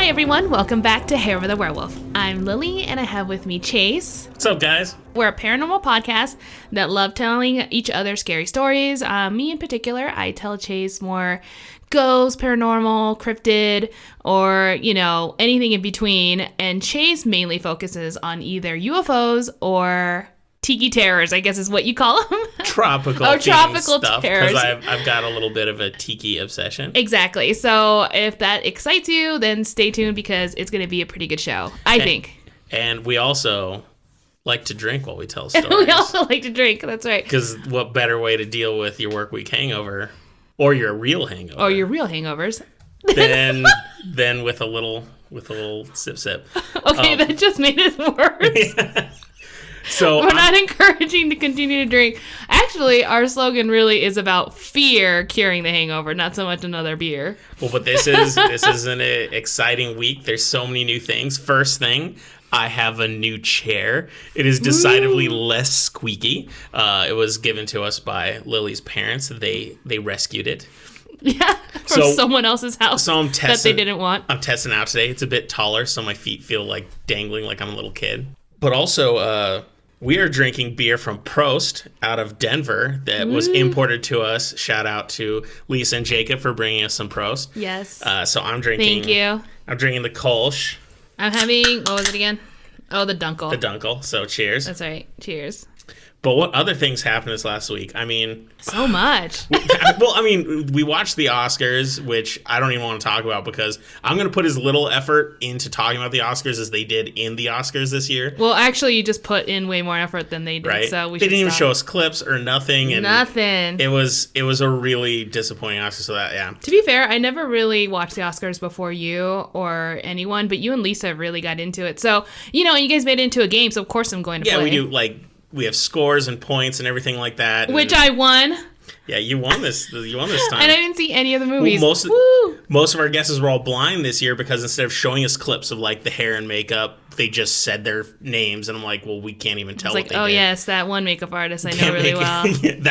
everyone, welcome back to Hair of the Werewolf. I'm Lily, and I have with me Chase. What's up, guys? We're a paranormal podcast that love telling each other scary stories. Me in particular, I tell Chase more ghost, paranormal, cryptid, or, anything in between. And Chase mainly focuses on either UFOs or tiki terrors, I guess is what you call them. Tropical stuff, terrors. Because I've got a little bit of a tiki obsession. Exactly. So if that excites you, then stay tuned because it's going to be a pretty good show, I think. And we also like to drink while we tell stories. We also like to drink. That's right. Because what better way to deal with your work week hangover or your real hangover? Or your real hangovers. than with a little sip. Okay, that just made it worse. Yeah. So we're not encouraging to continue to drink. Actually, our slogan really is about fear curing the hangover, not so much another beer. Well, but this is an exciting week. There's so many new things. First thing, I have a new chair. It is decidedly less squeaky. It was given to us by Lily's parents. They rescued it. Yeah, from someone else's house that they didn't want. I'm testing out today. It's a bit taller, so my feet feel like dangling like I'm a little kid. But also, we are drinking beer from Prost out of Denver that was imported to us. Shout out to Lisa and Jacob for bringing us some Prost. Yes. So I'm drinking. Thank you. I'm drinking the Kolsch. I'm having, what was it again? Oh, the Dunkel. The Dunkel. So cheers. That's right. Cheers. But what other things happened this last week? I mean... So much. We watched the Oscars, which I don't even want to talk about because I'm going to put as little effort into talking about the Oscars as they did in the Oscars this year. Well, actually, you just put in way more effort than they did, right? So we They should didn't even stop. show us clips or nothing. And nothing. It was a really disappointing Oscar, so that, yeah. To be fair, I never really watched the Oscars before you or anyone, but you and Lisa really got into it. So, you guys made it into a game, so of course I'm going to play. Yeah, we do, we have scores and points and everything like that. Which I won. Yeah, you won this time. And I didn't see any of the movies. Well, most of our guesses were all blind this year because instead of showing us clips of the hair and makeup, they just said their names, and I'm like, well, we can't even tell what they did. Yes, that one makeup artist I know really well.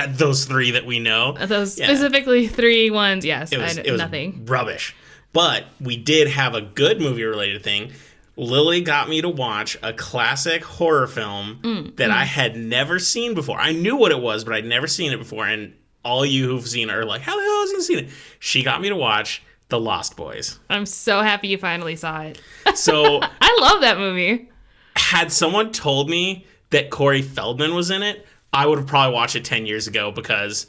Those three that we know. Specifically 3 ones, yes. It was nothing. Rubbish. But we did have a good movie-related thing. Lily got me to watch a classic horror film that I had never seen before. I knew what it was, but I'd never seen it before. And all you who've seen it are like, how the hell has he seen it? She got me to watch The Lost Boys. I'm so happy you finally saw it. So I love that movie. Had someone told me that Corey Feldman was in it, I would have probably watched it 10 years ago because...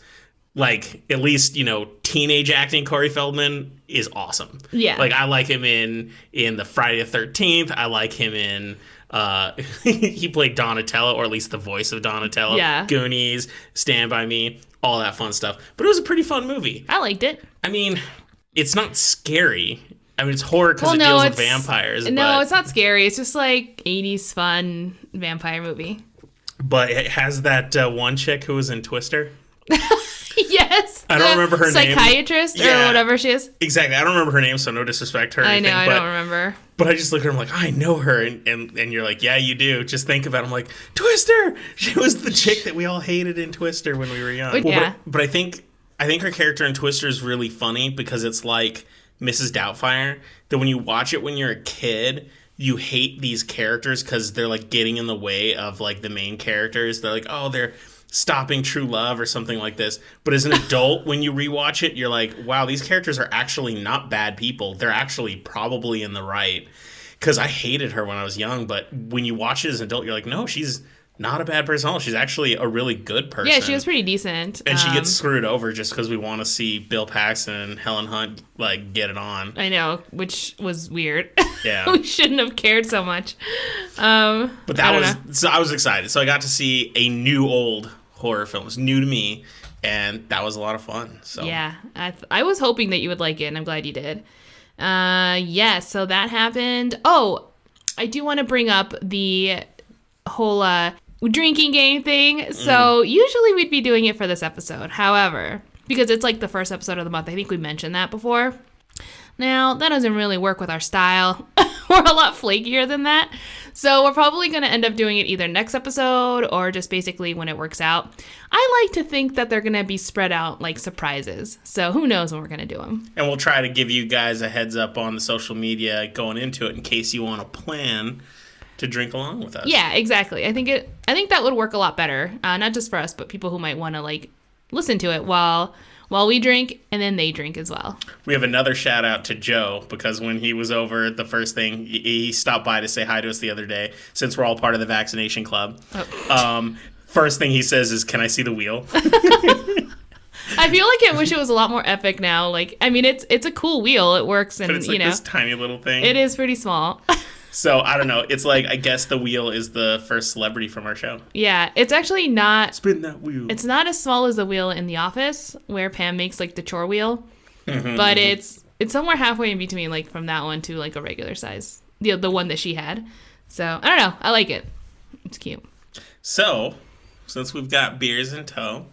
at least, teenage acting Corey Feldman is awesome. Yeah. I like him in the Friday the 13th. I like him in, he played Donatello, or at least the voice of Donatello. Yeah. Goonies, Stand By Me, all that fun stuff. But it was a pretty fun movie. I liked it. I mean, it's not scary. I mean, it's horror because it deals with vampires. No, it's not scary. It's just 80s fun vampire movie. But it has that one chick who was in Twister. Yes. I don't remember her name. Psychiatrist or whatever she is. Exactly. I don't remember her name, so no disrespect to her. I know, I don't remember. But I just look at her, I'm like, I know her. And you're like, yeah, you do. Just think about it. I'm like, Twister! She was the chick that we all hated in Twister when we were young. But I think her character in Twister is really funny because it's like Mrs. Doubtfire, that when you watch it when you're a kid, you hate these characters because they're getting in the way of the main characters. They're like, oh, they're stopping true love or something like this. But as an adult, when you rewatch it, you're like, wow, these characters are actually not bad people. They're actually probably in the right. Because I hated her when I was young, but when you watch it as an adult, you're like, no, she's not a bad person at all. She's actually a really good person. Yeah, she was pretty decent. And she gets screwed over just because we want to see Bill Paxton and Helen Hunt get it on. I know, which was weird. Yeah. We shouldn't have cared so much. But so I was excited. So I got to see a new old horror film. It's new to me, and that was a lot of fun. So yeah, I was hoping that you would like it, and I'm glad you did. So that happened. Oh, I do want to bring up the whole drinking game thing. So usually we'd be doing it for this episode. However, because it's the first episode of the month, I think we mentioned that before. Now, that doesn't really work with our style. We're a lot flakier than that. So we're probably going to end up doing it either next episode or just basically when it works out. I like to think that they're going to be spread out like surprises. So who knows when we're going to do them. And we'll try to give you guys a heads up on the social media going into it in case you want to plan to drink along with us. Yeah, exactly. I think that would work a lot better. Not just for us, but people who might want to like listen to it while we drink, and then they drink as well. We have another shout out to Joe, because when he was over, the first thing, he stopped by to say hi to us the other day, since we're all part of the vaccination club. Oh. First thing he says is, "Can I see the wheel?" I feel like I wish it was a lot more epic now. Like, I mean, it's a cool wheel. It works, and but it's like this tiny little thing. It is pretty small. So, I don't know. It's like, I guess the wheel is the first celebrity from our show. Yeah, it's actually not... Spin that wheel. It's not as small as the wheel in The Office, where Pam makes, like, the chore wheel. But it's somewhere halfway in between, like, from that one to, like, a regular size. The one that she had. So, I don't know. I like it. It's cute. So, since we've got beers in tow,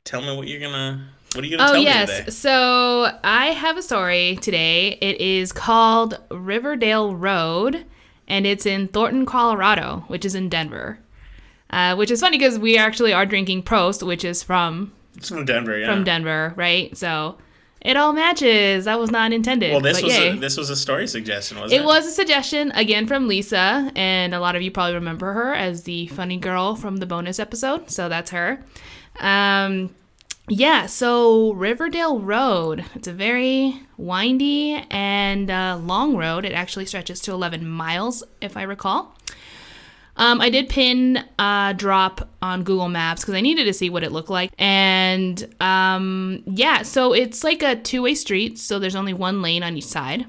tell me what are you going to tell me today? Oh, yes. So, I have a story today. It is called Riverdale Road. And it's in Thornton, Colorado, which is in Denver. Which is funny because we actually are drinking Prost, which is from... It's from Denver, yeah. From Denver, right? So it all matches. That was not intended. Well, this was a story suggestion, wasn't it? It was a suggestion, again, from Lisa. And a lot of you probably remember her as the funny girl from the bonus episode. So that's her. Yeah, so Riverdale Road, it's a very windy and long road. It actually stretches to 11 miles, if I recall. I did pin drop on Google Maps because I needed to see what it looked like. And yeah, so it's like a two-way street, so there's only one lane on each side.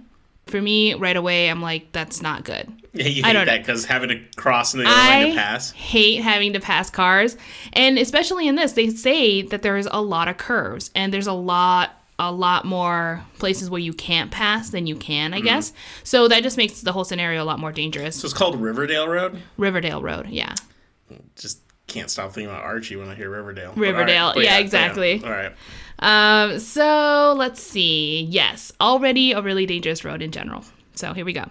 For me, right away, I'm like, that's not good. Yeah, you hate that because having to cross and the other lane to pass. I hate having to pass cars. And especially in this, they say that there's a lot of curves. And there's a lot more places where you can't pass than you can, I guess. So that just makes the whole scenario a lot more dangerous. So it's called Riverdale Road? Riverdale Road, yeah. Just can't stop thinking about Archie when I hear Riverdale. Riverdale, yeah, exactly. Yeah. All right. So let's see. Yes, already a really dangerous road in general. So here we go.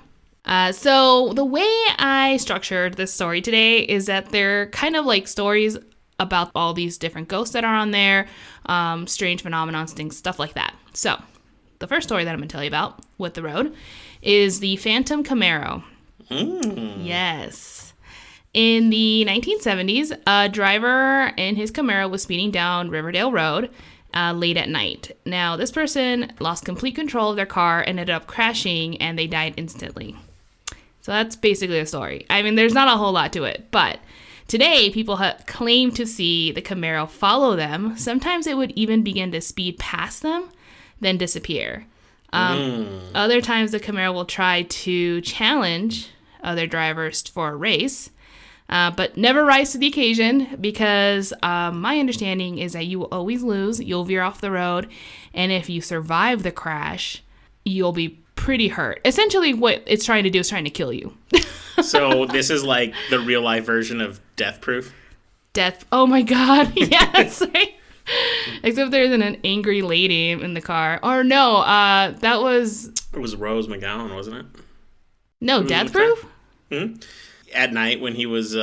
So the way I structured this story today is that they're kind of like stories about all these different ghosts that are on there, strange phenomenons, things, stuff like that. So the first story that I'm going to tell you about with the road is the Phantom Camaro. Yes. In the 1970s, a driver in his Camaro was speeding down Riverdale Road late at night. Now, this person lost complete control of their car and ended up crashing, and they died instantly. So that's basically the story. I mean, there's not a whole lot to it, but today people claim to see the Camaro follow them. Sometimes it would even begin to speed past them, then disappear. Other times the Camaro will try to challenge other drivers for a race, but never rise to the occasion because my understanding is that you will always lose. You'll veer off the road, and if you survive the crash, you'll be pretty hurt. Essentially, what it's trying to do is trying to kill you. So this is like the real life version of Death Proof? Oh my God, yes. Except there's an angry lady in the car. Or no, that was... It was Rose McGowan, wasn't it? No, Death Proof? At night when he was...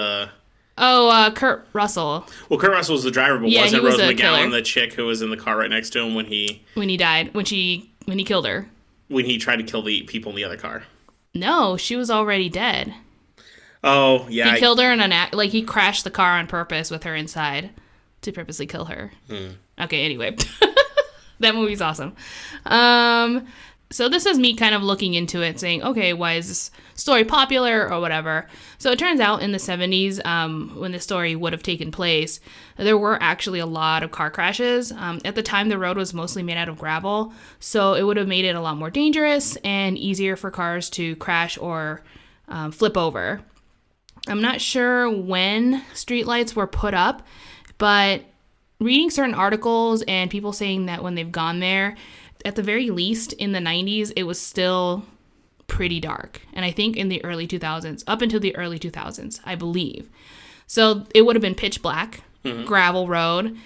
Kurt Russell. Well, Kurt Russell was the driver, but wasn't was Rose McGowan killer. the chick who was in the car right next to him when he died? When he killed her? When he tried to kill the people in the other car. No, she was already dead. Oh, yeah. He killed her in he crashed the car on purpose with her inside to purposely kill her. Okay, anyway. That movie's awesome. So this is me kind of looking into it, saying, okay, why is this story popular or whatever? So it turns out in the 70s, when this story would have taken place, there were actually a lot of car crashes. At the time, the road was mostly made out of gravel, so it would have made it a lot more dangerous and easier for cars to crash or flip over. I'm not sure when streetlights were put up, but reading certain articles and people saying that when they've gone there, at the very least in the 90s, it was still pretty dark. And I think in the early 2000s, up until the early 2000s, I believe. So it would have been pitch black, gravel road,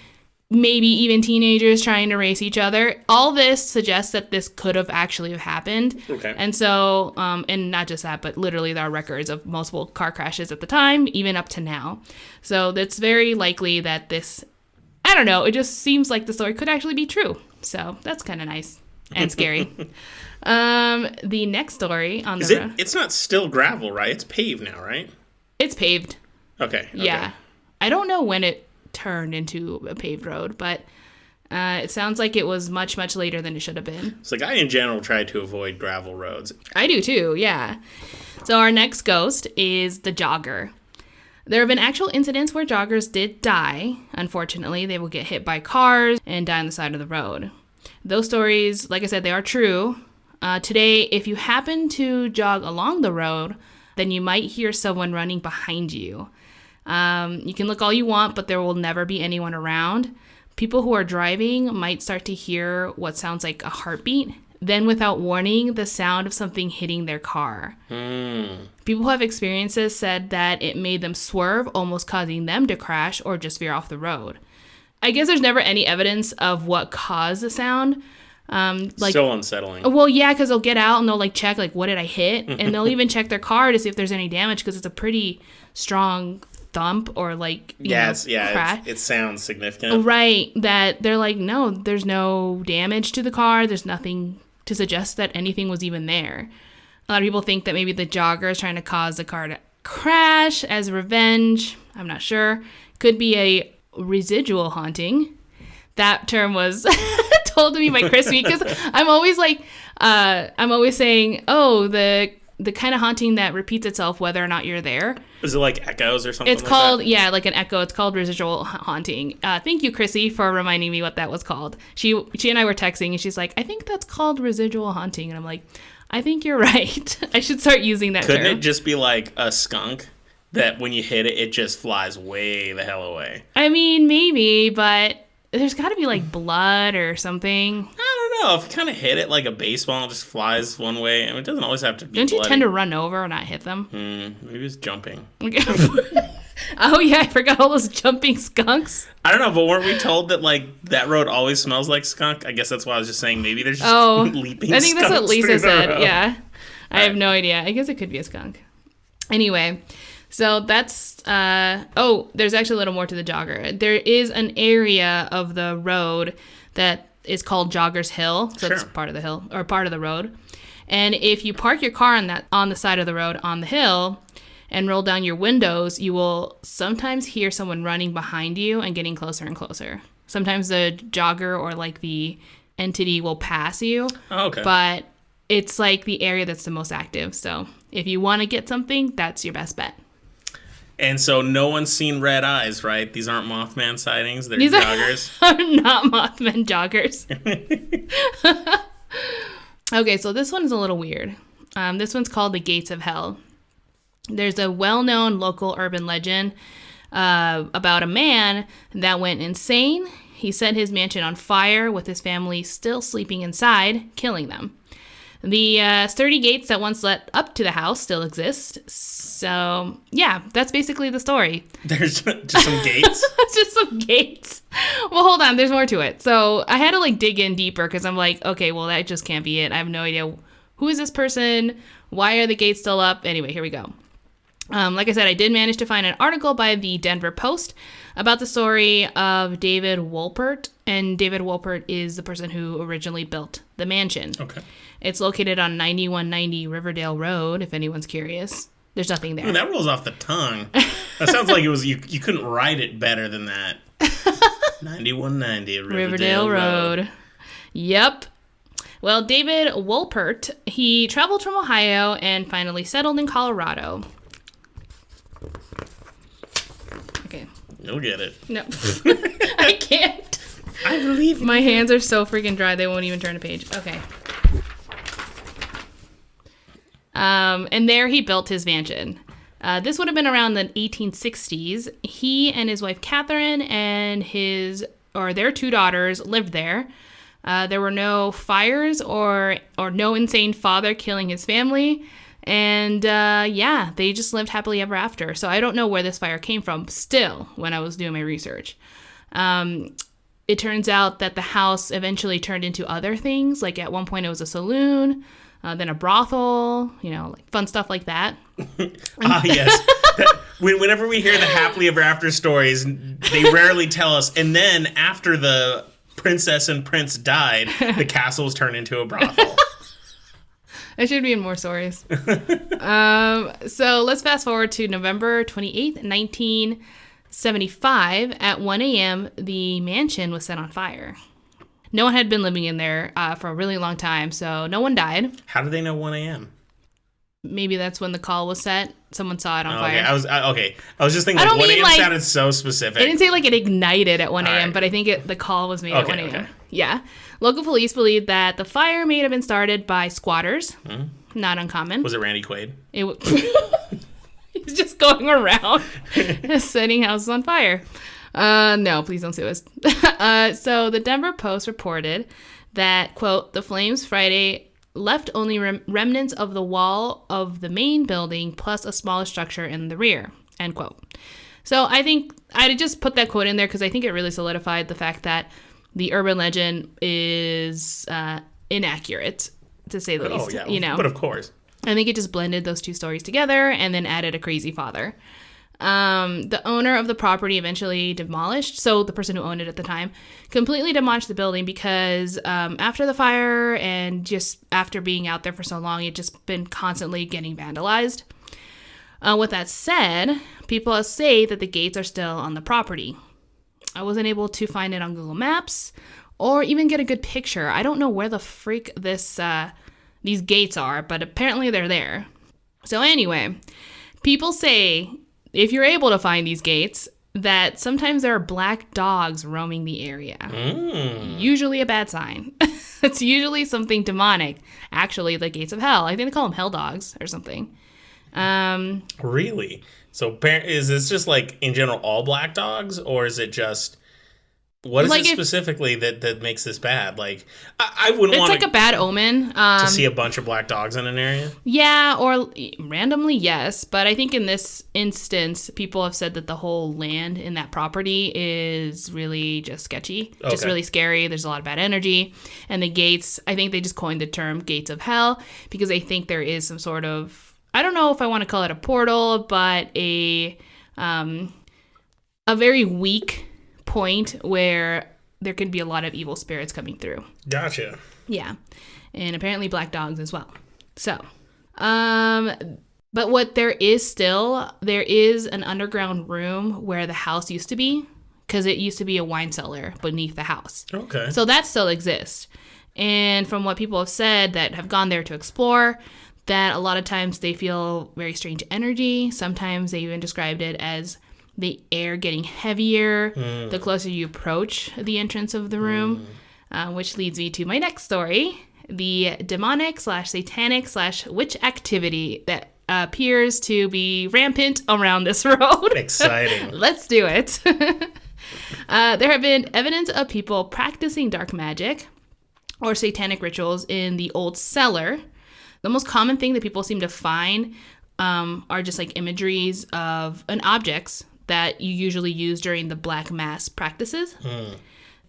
maybe even teenagers trying to race each other. All this suggests that this could have actually happened. Okay. And so, and not just that, but literally there are records of multiple car crashes at the time, even up to now. So it's very likely that this, I don't know, it just seems like the story could actually be true. So that's kind of nice and scary. The next story on the road. It's not still gravel, right? It's paved now, right? It's paved. Okay. Yeah. I don't know when it turned into a paved road, but it sounds like it was much, much later than it should have been. So I in general try to avoid gravel roads. I do too, yeah. So our next ghost is the jogger. There have been actual incidents where joggers did die. Unfortunately, they will get hit by cars and die on the side of the road. Those stories, like I said, they are true. Today, if you happen to jog along the road, then you might hear someone running behind you. You can look all you want, but there will never be anyone around. People who are driving might start to hear what sounds like a heartbeat. Then, without warning, the sound of something hitting their car. People who have experienced this said that it made them swerve, almost causing them to crash or just veer off the road. I guess there's never any evidence of what caused the sound. So unsettling. Well, yeah, because they'll get out and they'll like check like what did I hit, and they'll even check their car to see if there's any damage because it's a pretty strong thump or like crash. It sounds significant, right? That they're like, no, there's no damage to the car. There's nothing to suggest that anything was even there. A lot of people think that maybe the jogger is trying to cause the car to crash as revenge. I'm not sure. Could be a residual haunting. That term was told to me by Crispy because I'm always like, I'm always saying, oh, the kind of haunting that repeats itself whether or not you're there. Is it like echoes or something? It's called, yeah, like an echo. It's called residual haunting. Thank you, Chrissy, for reminding me what that was called. She and I were texting, and she's like, I think that's called residual haunting. And I'm like, I think you're right. I should start using that Couldn't term. it just be like a skunk that when you hit it, it just flies way the hell away? I mean, maybe, but there's got to be like blood or something. I don't know. If you kind of hit it like a baseball, it just flies one way. I mean, it doesn't always have to be Don't you bloody. tend to run over or not hit them? Maybe it's jumping. Oh, yeah, I forgot all those jumping skunks. I don't know, but weren't we told that like that road always smells like skunk? I guess that's why I was just saying maybe there's just leaping I think that's what Lisa said. Yeah. I have right. no idea. I guess it could be a skunk. Anyway, so that's, there's actually a little more to the jogger. There is an area of the road that is called Joggers Hill. So it's part of the hill, or part of the road. And if you park your car on the side of the road on the hill and roll down your windows, you will sometimes hear someone running behind you and getting closer and closer. Sometimes the jogger or like the entity will pass you. Oh, okay. But it's like the area that's the most active. So if you want to get something, that's your best bet. And so no one's seen red eyes, right? These aren't Mothman sightings. They're These joggers. are not Mothman joggers. Okay, so this one's a little weird. This one's called the Gates of Hell. There's a well-known local urban legend about a man that went insane. He set his mansion on fire with his family still sleeping inside, killing them. The sturdy gates that once led up to the house still exist. So, yeah, that's basically the story. There's just some gates? Just some gates. Well, hold on. There's more to it. So, I had to, like, dig in deeper because I'm like, okay, well, that just can't be it. I have no idea. Who is this person? Why are the gates still up? Anyway, here we go. Like I said, I did manage to find an article by the Denver Post about the story of David Wolpert. And David Wolpert is the person who originally built the mansion. Okay. It's located on 9190 Riverdale Road, if anyone's curious. There's nothing there. That rolls off the tongue. That sounds like it was you couldn't write it better than that. 9190 Riverdale Road. Yep. Well, David Wolpert, he traveled from Ohio and finally settled in Colorado. Okay. You'll get it. No. I can't. I believe you. My hands are so freaking dry, they won't even turn a page. Okay. And there he built his mansion. This would have been around the 1860s. He and his wife Catherine and their two daughters lived there. There were no fires or no insane father killing his family. And they just lived happily ever after. So I don't know where this fire came from still when I was doing my research. it turns out that the house eventually turned into other things. Like at one point it was a saloon, then a brothel, like fun stuff like that. Yes. Whenever we hear the happily ever after stories, they rarely tell us. And then after the princess and prince died, the castle was turned into a brothel. It should be in more stories. So let's fast forward to November 28th, 1975. At 1 a.m., the mansion was set on fire. No one had been living in there for a really long time, so no one died. How did they know 1 a.m.? Maybe that's when the call was set. Someone saw it on fire. I was just thinking 1 a.m. sounded so specific. I didn't say it ignited at 1 a.m., right. but I think the call was made at 1 a.m. Okay. Yeah. Local police believe that the fire may have been started by squatters. Not uncommon. Was it Randy Quaid? He's just going around setting houses on fire. No, please don't sue us. So the Denver Post reported that, quote, the flames Friday left only remnants of the wall of the main building plus a smaller structure in the rear, end quote. So I think I just put that quote in there because I think it really solidified the fact that the urban legend is inaccurate, to say the least. Oh, yeah. But of course. I think it just blended those two stories together and then added a crazy father. The owner of the property eventually demolished, so the person who owned it at the time, completely demolished the building because after the fire and just after being out there for so long, it just been constantly getting vandalized. With that said, people say that the gates are still on the property. I wasn't able to find it on Google Maps or even get a good picture. I don't know where the freak these gates are, but apparently they're there. So anyway, people say if you're able to find these gates, that sometimes there are black dogs roaming the area. Usually a bad sign. It's usually something demonic. Actually, the gates of hell. I think they call them hell dogs or something. Really? So is this just in general all black dogs, or is it just what is it specifically that makes this bad? I wouldn't want it's a bad omen to see a bunch of black dogs in an area. Yeah, or randomly, yes. But I think in this instance, people have said that the whole land in that property is really just sketchy, just really scary. There's a lot of bad energy, and the gates. I think they just coined the term "gates of hell" because I think there is some sort of, I don't know if I want to call it a portal, but a very weak point where there could be a lot of evil spirits coming through. Gotcha. Yeah. And apparently black dogs as well. So, but what there is an underground room where the house used to be, because it used to be a wine cellar beneath the house. Okay. So that still exists. And from what people have said that have gone there to explore, that a lot of times they feel very strange energy. Sometimes they even described it as the air getting heavier the closer you approach the entrance of the room, which leads me to my next story, the demonic / satanic / witch activity that appears to be rampant around this road. Exciting. Let's do it. There have been evidence of people practicing dark magic or satanic rituals in the old cellar. The most common thing that people seem to find are just imageries of objects that you usually use during the black mass practices. In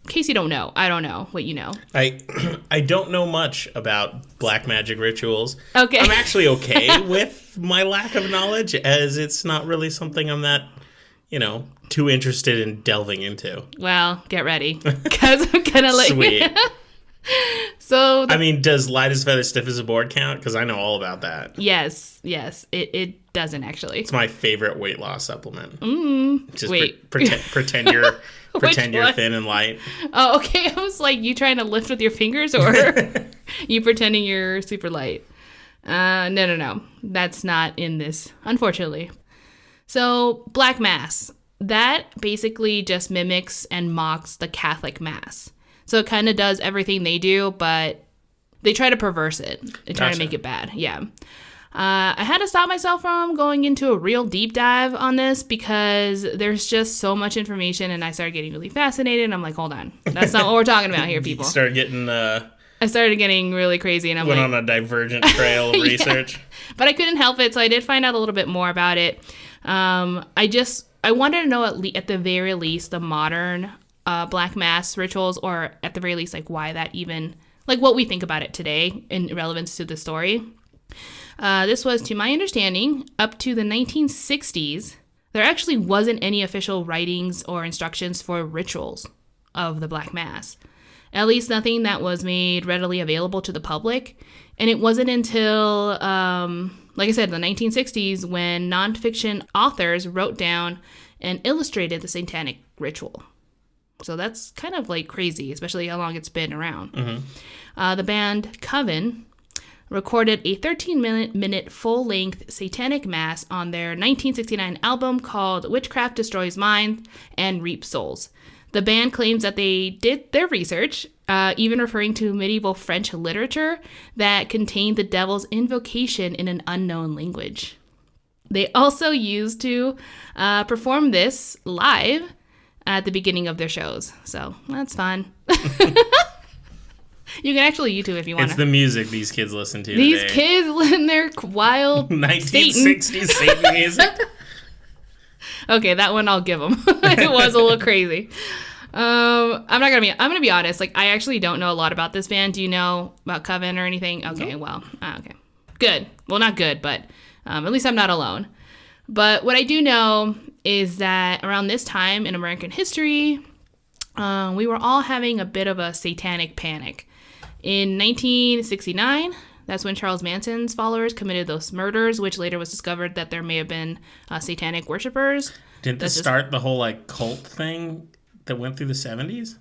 case you don't know, I don't know what you know. I don't know much about black magic rituals. Okay. I'm actually okay with my lack of knowledge, as it's not really something I'm that, too interested in delving into. Well, get ready, because I'm gonna let Sweet. So does light as a feather, stiff as a board count? Because I know all about that. Yes, it doesn't actually. It's my favorite weight loss supplement. Just wait. pretend you're thin and light. Oh, okay. I was like, you trying to lift with your fingers, or you pretending you're super light? No. That's not in this, unfortunately. So black mass, that basically just mimics and mocks the Catholic mass. So it kind of does everything they do, but they try to perverse it. They try to make it bad. Yeah. I had to stop myself from going into a real deep dive on this because there's just so much information, and I started getting really fascinated. And I'm like, hold on. That's not what we're talking about here, people. You started getting... I started getting really crazy, and went on a divergent trail of research. But I couldn't help it, so I did find out a little bit more about it. I wanted to know at the very least the modern Black Mass rituals, or at the very least, like why that even, like what we think about it today in relevance to the story. This was, to my understanding, up to the 1960s, there actually wasn't any official writings or instructions for rituals of the Black Mass. At least nothing that was made readily available to the public. And it wasn't until, like I said, the 1960s when nonfiction authors wrote down and illustrated the satanic ritual. So that's kind of like crazy, especially how long it's been around. Mm-hmm. The band Coven recorded a 13-minute full-length satanic mass on their 1969 album called Witchcraft Destroys Minds and Reaps Souls. The band claims that they did their research, even referring to medieval French literature that contained the devil's invocation in an unknown language. They also used to perform this live at the beginning of their shows. So that's fun. You can actually YouTube if you want. It's the music these kids listen to These today. kids in their wild 1960s Satan music. Okay, that one I'll give them. It was a little crazy. I'm gonna be honest. Like, I actually don't know a lot about this band. Do you know about Coven or anything? Okay, no. Well, okay, good. Well, not good, but at least I'm not alone. But what I do know is that around this time in American history, we were all having a bit of a satanic panic. In 1969, that's when Charles Manson's followers committed those murders, which later was discovered that there may have been satanic worshipers. Didn't this start the whole like cult thing that went through the 70s?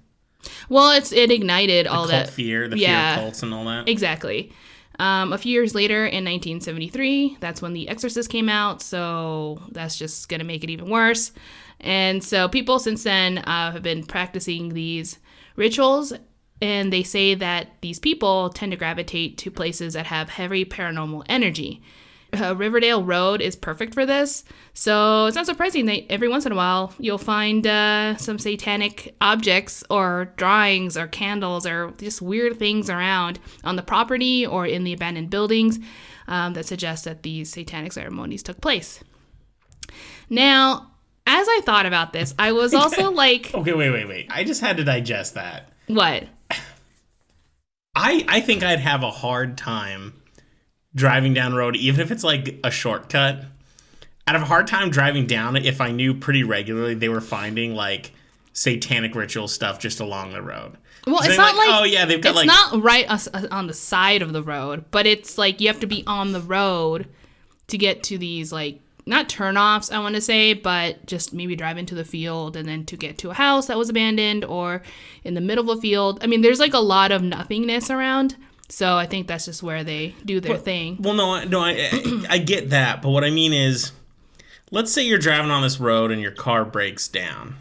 Well, it ignited all that fear, the fear of cults and all that. Exactly. A few years later, in 1973, that's when The Exorcist came out, so that's just going to make it even worse. And so people since then have been practicing these rituals, and they say that these people tend to gravitate to places that have heavy paranormal energy. Riverdale Road is perfect for this, so it's not surprising that every once in a while you'll find some satanic objects or drawings or candles or just weird things around on the property or in the abandoned buildings that suggest that these satanic ceremonies took place. Now, as I thought about this, I was also like... Okay, wait. I just had to digest that. What? I think I'd have a hard time driving down the road, even if it's like a shortcut. I'd have a hard time driving down it if I knew pretty regularly they were finding like satanic ritual stuff just along the road. Well, it's not like, oh yeah, they've got it's not right on the side of the road, but it's like you have to be on the road to get to these like, not turnoffs, I want to say, but just maybe drive into the field and then to get to a house that was abandoned or in the middle of a field. I mean, there's like a lot of nothingness around. So I think that's just where they do their thing. Well, I get that. But what I mean is, let's say you're driving on this road and your car breaks down.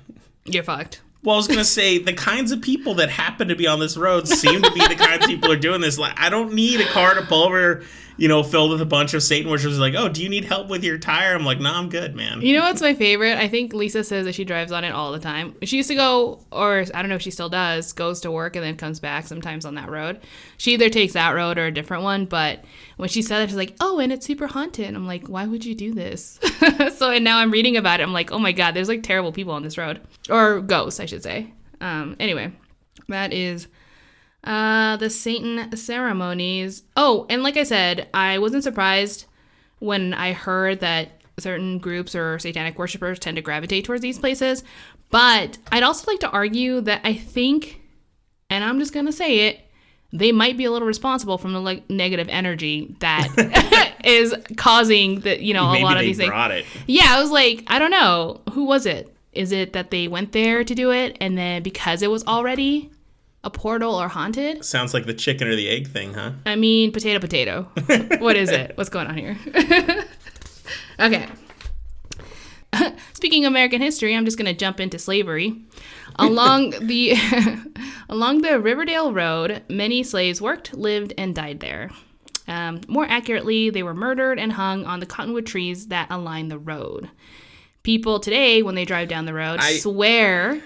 You're fucked. Well, I was going to say, the kinds of people that happen to be on this road seem to be the kinds of people who are doing this. Like, I don't need a car to pull over, filled with a bunch of Satan worshippers. Like, oh, do you need help with your tire? I'm like, no, I'm good, man. You know what's my favorite? I think Lisa says that she drives on it all the time. She used to go, or I don't know if she still does, goes to work and then comes back sometimes on that road. She either takes that road or a different one, but when she said it, she's like, oh, and it's super haunted. I'm like, why would you do this? And now I'm reading about it. I'm like, oh my God, there's like terrible people on this road. Or ghosts, I should say. Anyway, that is the Satan ceremonies. Oh, and like I said, I wasn't surprised when I heard that certain groups or satanic worshipers tend to gravitate towards these places. But I'd also like to argue that I think, and I'm just going to say it, they might be a little responsible from the negative energy that is causing the, a lot of these things. It. Yeah, I was like, I don't know. Who was it? Is it that they went there to do it, and then because it was already a portal or haunted? Sounds like the chicken or the egg thing, huh? I mean, potato. What is it? What's going on here? Okay. Speaking of American history, I'm just going to jump into slavery. Along the Riverdale Road, many slaves worked, lived, and died there. More accurately, they were murdered and hung on the cottonwood trees that aline the road. People today, when they drive down the road, swear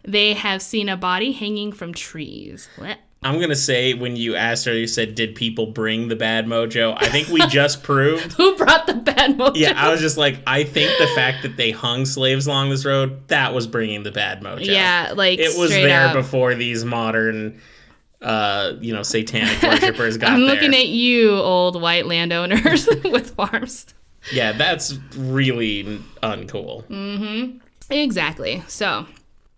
they have seen a body hanging from trees. What? I'm going to say when you asked her, you said, did people bring the bad mojo? I think we just proved. Who brought the bad mojo? Yeah, I was just like, I think the fact that they hung slaves along this road, that was bringing the bad mojo. Yeah, like it was there before these modern, satanic worshipers got there. I'm looking at you, old white landowners with farms. Yeah, that's really uncool. Mm-hmm. Exactly. So,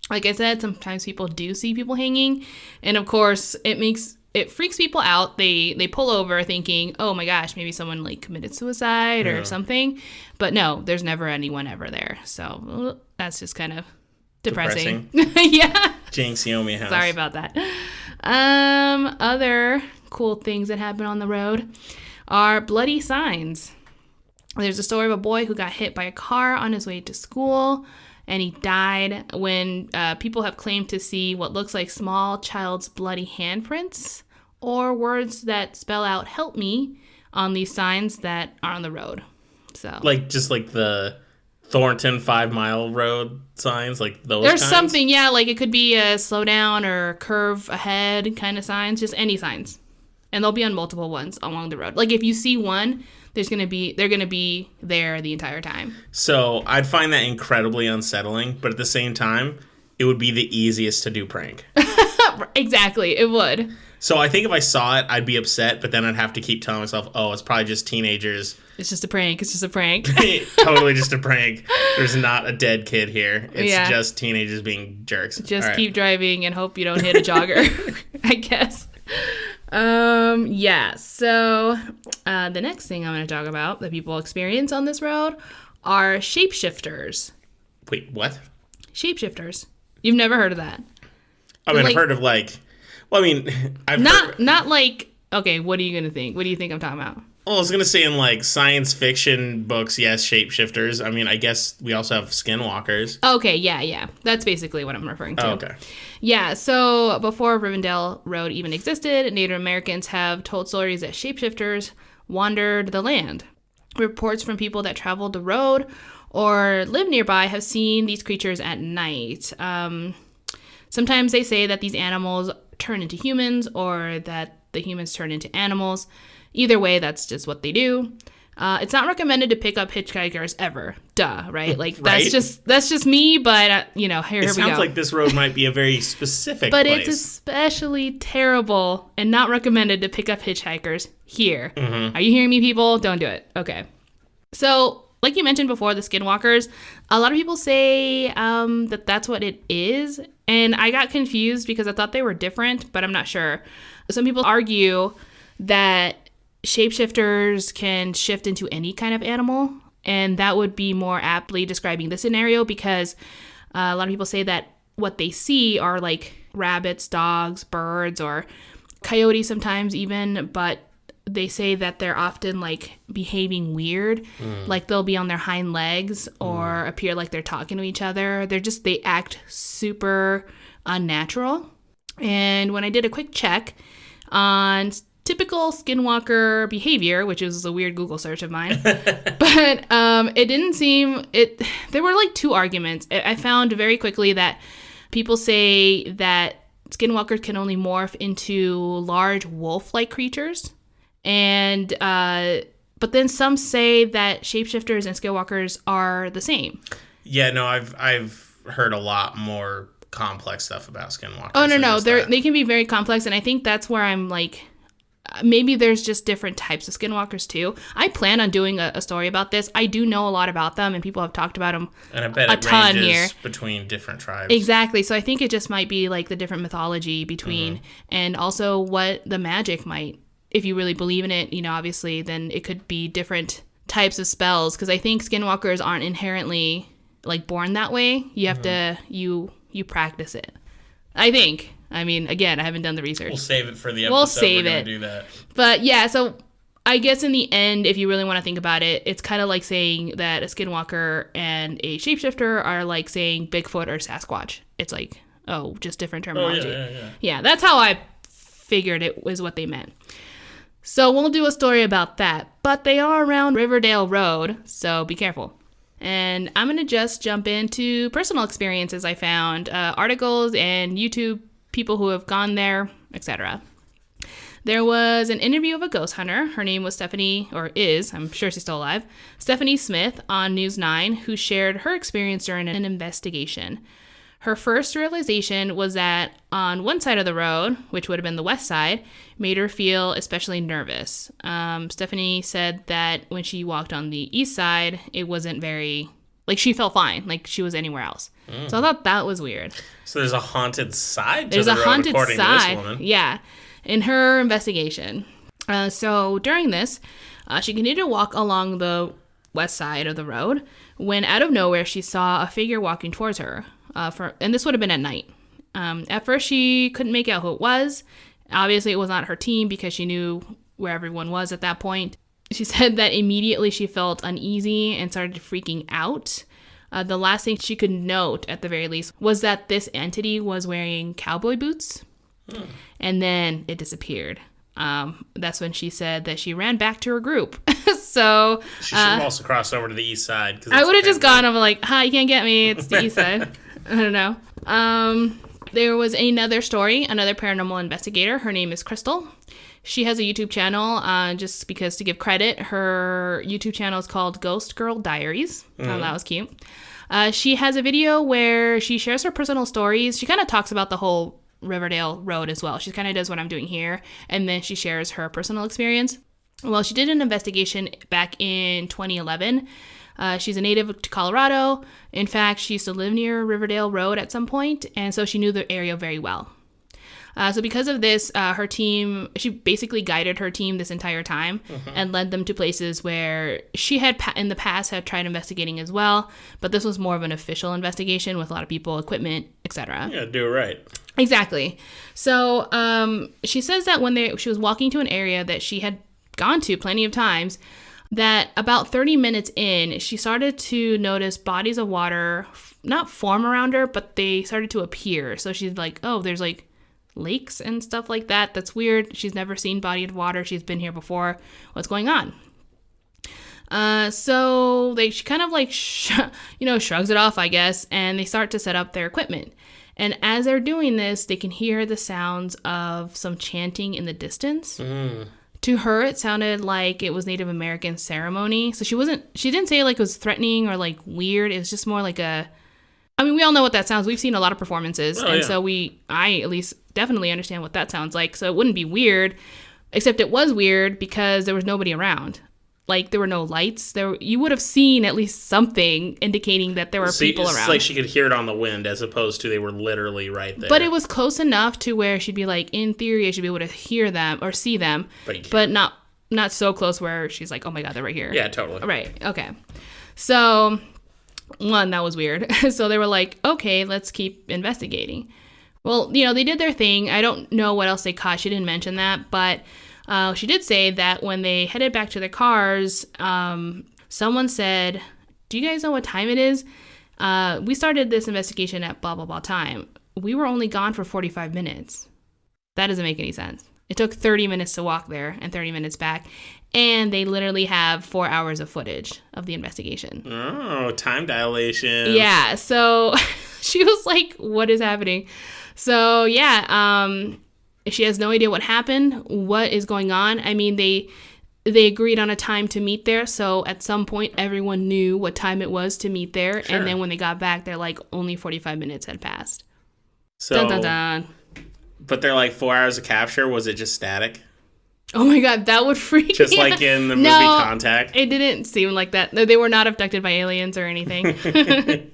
like I said, sometimes people do see people hanging, and of course, it freaks people out. They pull over thinking, oh my gosh, maybe someone like committed suicide or something. But no, there's never anyone ever there. So that's just kind of depressing. Yeah. Jinx, you owe me a house. Sorry about that. Other cool things that happen on the road are bloody signs. There's a story of a boy who got hit by a car on his way to school, and he died when people have claimed to see what looks like small child's bloody handprints or words that spell out "help me" on these signs that are on the road. So, just like the Thornton 5 Mile Road signs, like those there's kinds? Something, yeah, like it could be a slow down or curve ahead kind of signs, just any signs. And they'll be on multiple ones along the road. Like if you see one, they're gonna be there the entire time. So I'd find that incredibly unsettling, but at the same time, it would be the easiest to do prank. Exactly, it would. So I think if I saw it, I'd be upset, but then I'd have to keep telling myself, oh, it's probably just teenagers. It's just a prank. It's just a prank. Totally just a prank. There's not a dead kid here. It's just teenagers being jerks. Just keep driving and hope you don't hit a jogger, I guess. So the next thing I'm going to talk about that people experience on this road are shapeshifters. Wait, what? Shapeshifters. You've never heard of that? I mean, I've heard of I've not like, okay, what are you going to think? What do you think I'm talking about? Well, I was going to say in science fiction books, yes, shapeshifters. I mean, I guess we also have skinwalkers. Okay, yeah. That's basically what I'm referring to. Oh, okay. Yeah, so before Riverdale Road even existed, Native Americans have told stories that shapeshifters wandered the land. Reports from people that traveled the road or live nearby have seen these creatures at night. Sometimes they say that these animals turn into humans or that the humans turn into animals. Either way, that's just what they do. It's not recommended to pick up hitchhikers ever. Duh, right? Like right? that's just me. But here we go. It sounds like this road might be a very specific but place. It's especially terrible and not recommended to pick up hitchhikers here. Mm-hmm. Are you hearing me, people? Don't do it. Okay. So, like you mentioned before, the skinwalkers. A lot of people say that that's what it is, and I got confused because I thought they were different, but I'm not sure. Some people argue that shapeshifters can shift into any kind of animal, and that would be more aptly describing the scenario because a lot of people say that what they see are like rabbits, dogs, birds, or coyotes sometimes even, but they say that they're often like behaving weird, like they'll be on their hind legs or appear like they're talking to each other. They act super unnatural. And when I did a quick check on typical skinwalker behavior, which is a weird Google search of mine, but it didn't seem it. There were like two arguments. I found very quickly that people say that skinwalkers can only morph into large wolf-like creatures, and but then some say that shapeshifters and skinwalkers are the same. Yeah, no, I've heard a lot more complex stuff about skinwalkers. Oh no, they can be very complex, and I think that's where I'm like, maybe there's just different types of skinwalkers too. I plan on doing a story about this. I do know a lot about them, and people have talked about them and I bet a ton ranges here between different tribes. Exactly. So I think it just might be like the different mythology between, and also what the magic might. If you really believe in it, obviously, then it could be different types of spells. Because I think skinwalkers aren't inherently like born that way. You have to you practice it. I think. I mean, again, I haven't done the research. We'll save it for the episode. We'll save it. Do that. But yeah, so I guess in the end, if you really want to think about it, it's kind of like saying that a skinwalker and a shapeshifter are like saying Bigfoot or Sasquatch. It's like, just different terminology. Yeah, that's how I figured it was what they meant. So we'll do a story about that. But they are around Riverdale Road, so be careful. And I'm going to just jump into personal experiences I found, articles and YouTube people who have gone there etc. There was an interview of a ghost hunter. Her name was Stephanie, or is, I'm sure she's still alive, Stephanie Smith on News 9, who shared her experience during an investigation. Her first realization was that on one side of the road, which would have been the west side, made her feel especially nervous. Stephanie said that when she walked on the east side, it wasn't very, like she felt fine, like she was anywhere else. So I thought that was weird. So there's a haunted side to the road, according to this woman. Yeah, in her investigation. So during this, she continued to walk along the west side of the road when out of nowhere she saw a figure walking towards her. And this would have been at night. At first, she couldn't make out who it was. Obviously, it was not her team because she knew where everyone was at that point. She said that immediately she felt uneasy and started freaking out. The last thing she could note, at the very least, was that this entity was wearing cowboy boots. And then it disappeared. That's when she said that she ran back to her group. So she should have also crossed over to the east side. I would have just gone over like, hi, you can't get me. It's the east side. I don't know. There was another story, another paranormal investigator. Her name is Crystal. She has a YouTube channel, just because to give credit, her YouTube channel is called Ghost Girl Diaries. That was cute. She has a video where she shares her personal stories. She kind of talks about the whole Riverdale Road as well. She kind of does what I'm doing here, and then she shares her personal experience. Well, she did an investigation back in 2011. She's a native to Colorado. In fact, she used to live near Riverdale Road at some point, and so she knew the area very well. So because of this, her team, she basically guided her team this entire time and led them to places where she had in the past had tried investigating as well, but this was more of an official investigation with a lot of people, equipment, etc. Yeah, do it right. Exactly. So she says that when she was walking to an area that she had gone to plenty of times, that about 30 minutes in, she started to notice bodies of water not form around her, but they started to appear. So she's like, oh, there's like lakes and stuff like that. That's weird. She's never seen body of water. She's been here before. What's going on? So she kind of like, shrugs it off, I guess, and they start to set up their equipment. And as they're doing this, they can hear the sounds of some chanting in the distance. To her, it sounded like it was Native American ceremony. So she didn't say like it was threatening or like weird. It was just more like we all know what that sounds. We've seen a lot of performances. So I at least definitely understand what that sounds like. So it wouldn't be weird, except it was weird because there was nobody around. Like, there were no lights. You would have seen at least something indicating that there were people around. It's like she could hear it on the wind as opposed to they were literally right there. But it was close enough to where she'd be like, in theory, I should be able to hear them or see them. But not so close where she's like, oh my God, they're right here. Yeah, totally. Right. Okay. So, one, that was weird. So they were like, okay, let's keep investigating. Well, they did their thing. I don't know what else they caught. She didn't mention that, but she did say that when they headed back to their cars, someone said, do you guys know what time it is? We started this investigation at blah, blah, blah time. We were only gone for 45 minutes. That doesn't make any sense. It took 30 minutes to walk there and 30 minutes back. And they literally have 4 hours of footage of the investigation. Oh, time dilation. Yeah. So she was like, what is happening? So, yeah. She has no idea what happened, what is going on. I mean, they agreed on a time to meet there. So at some point, everyone knew what time it was to meet there. Sure. And then when they got back, they're like, only 45 minutes had passed. So, dun, dun, dun. But they're like 4 hours of capture. Was it just static? Oh my God, that would freak me out. Just like in the movie Contact? It didn't seem like that. They were not abducted by aliens or anything.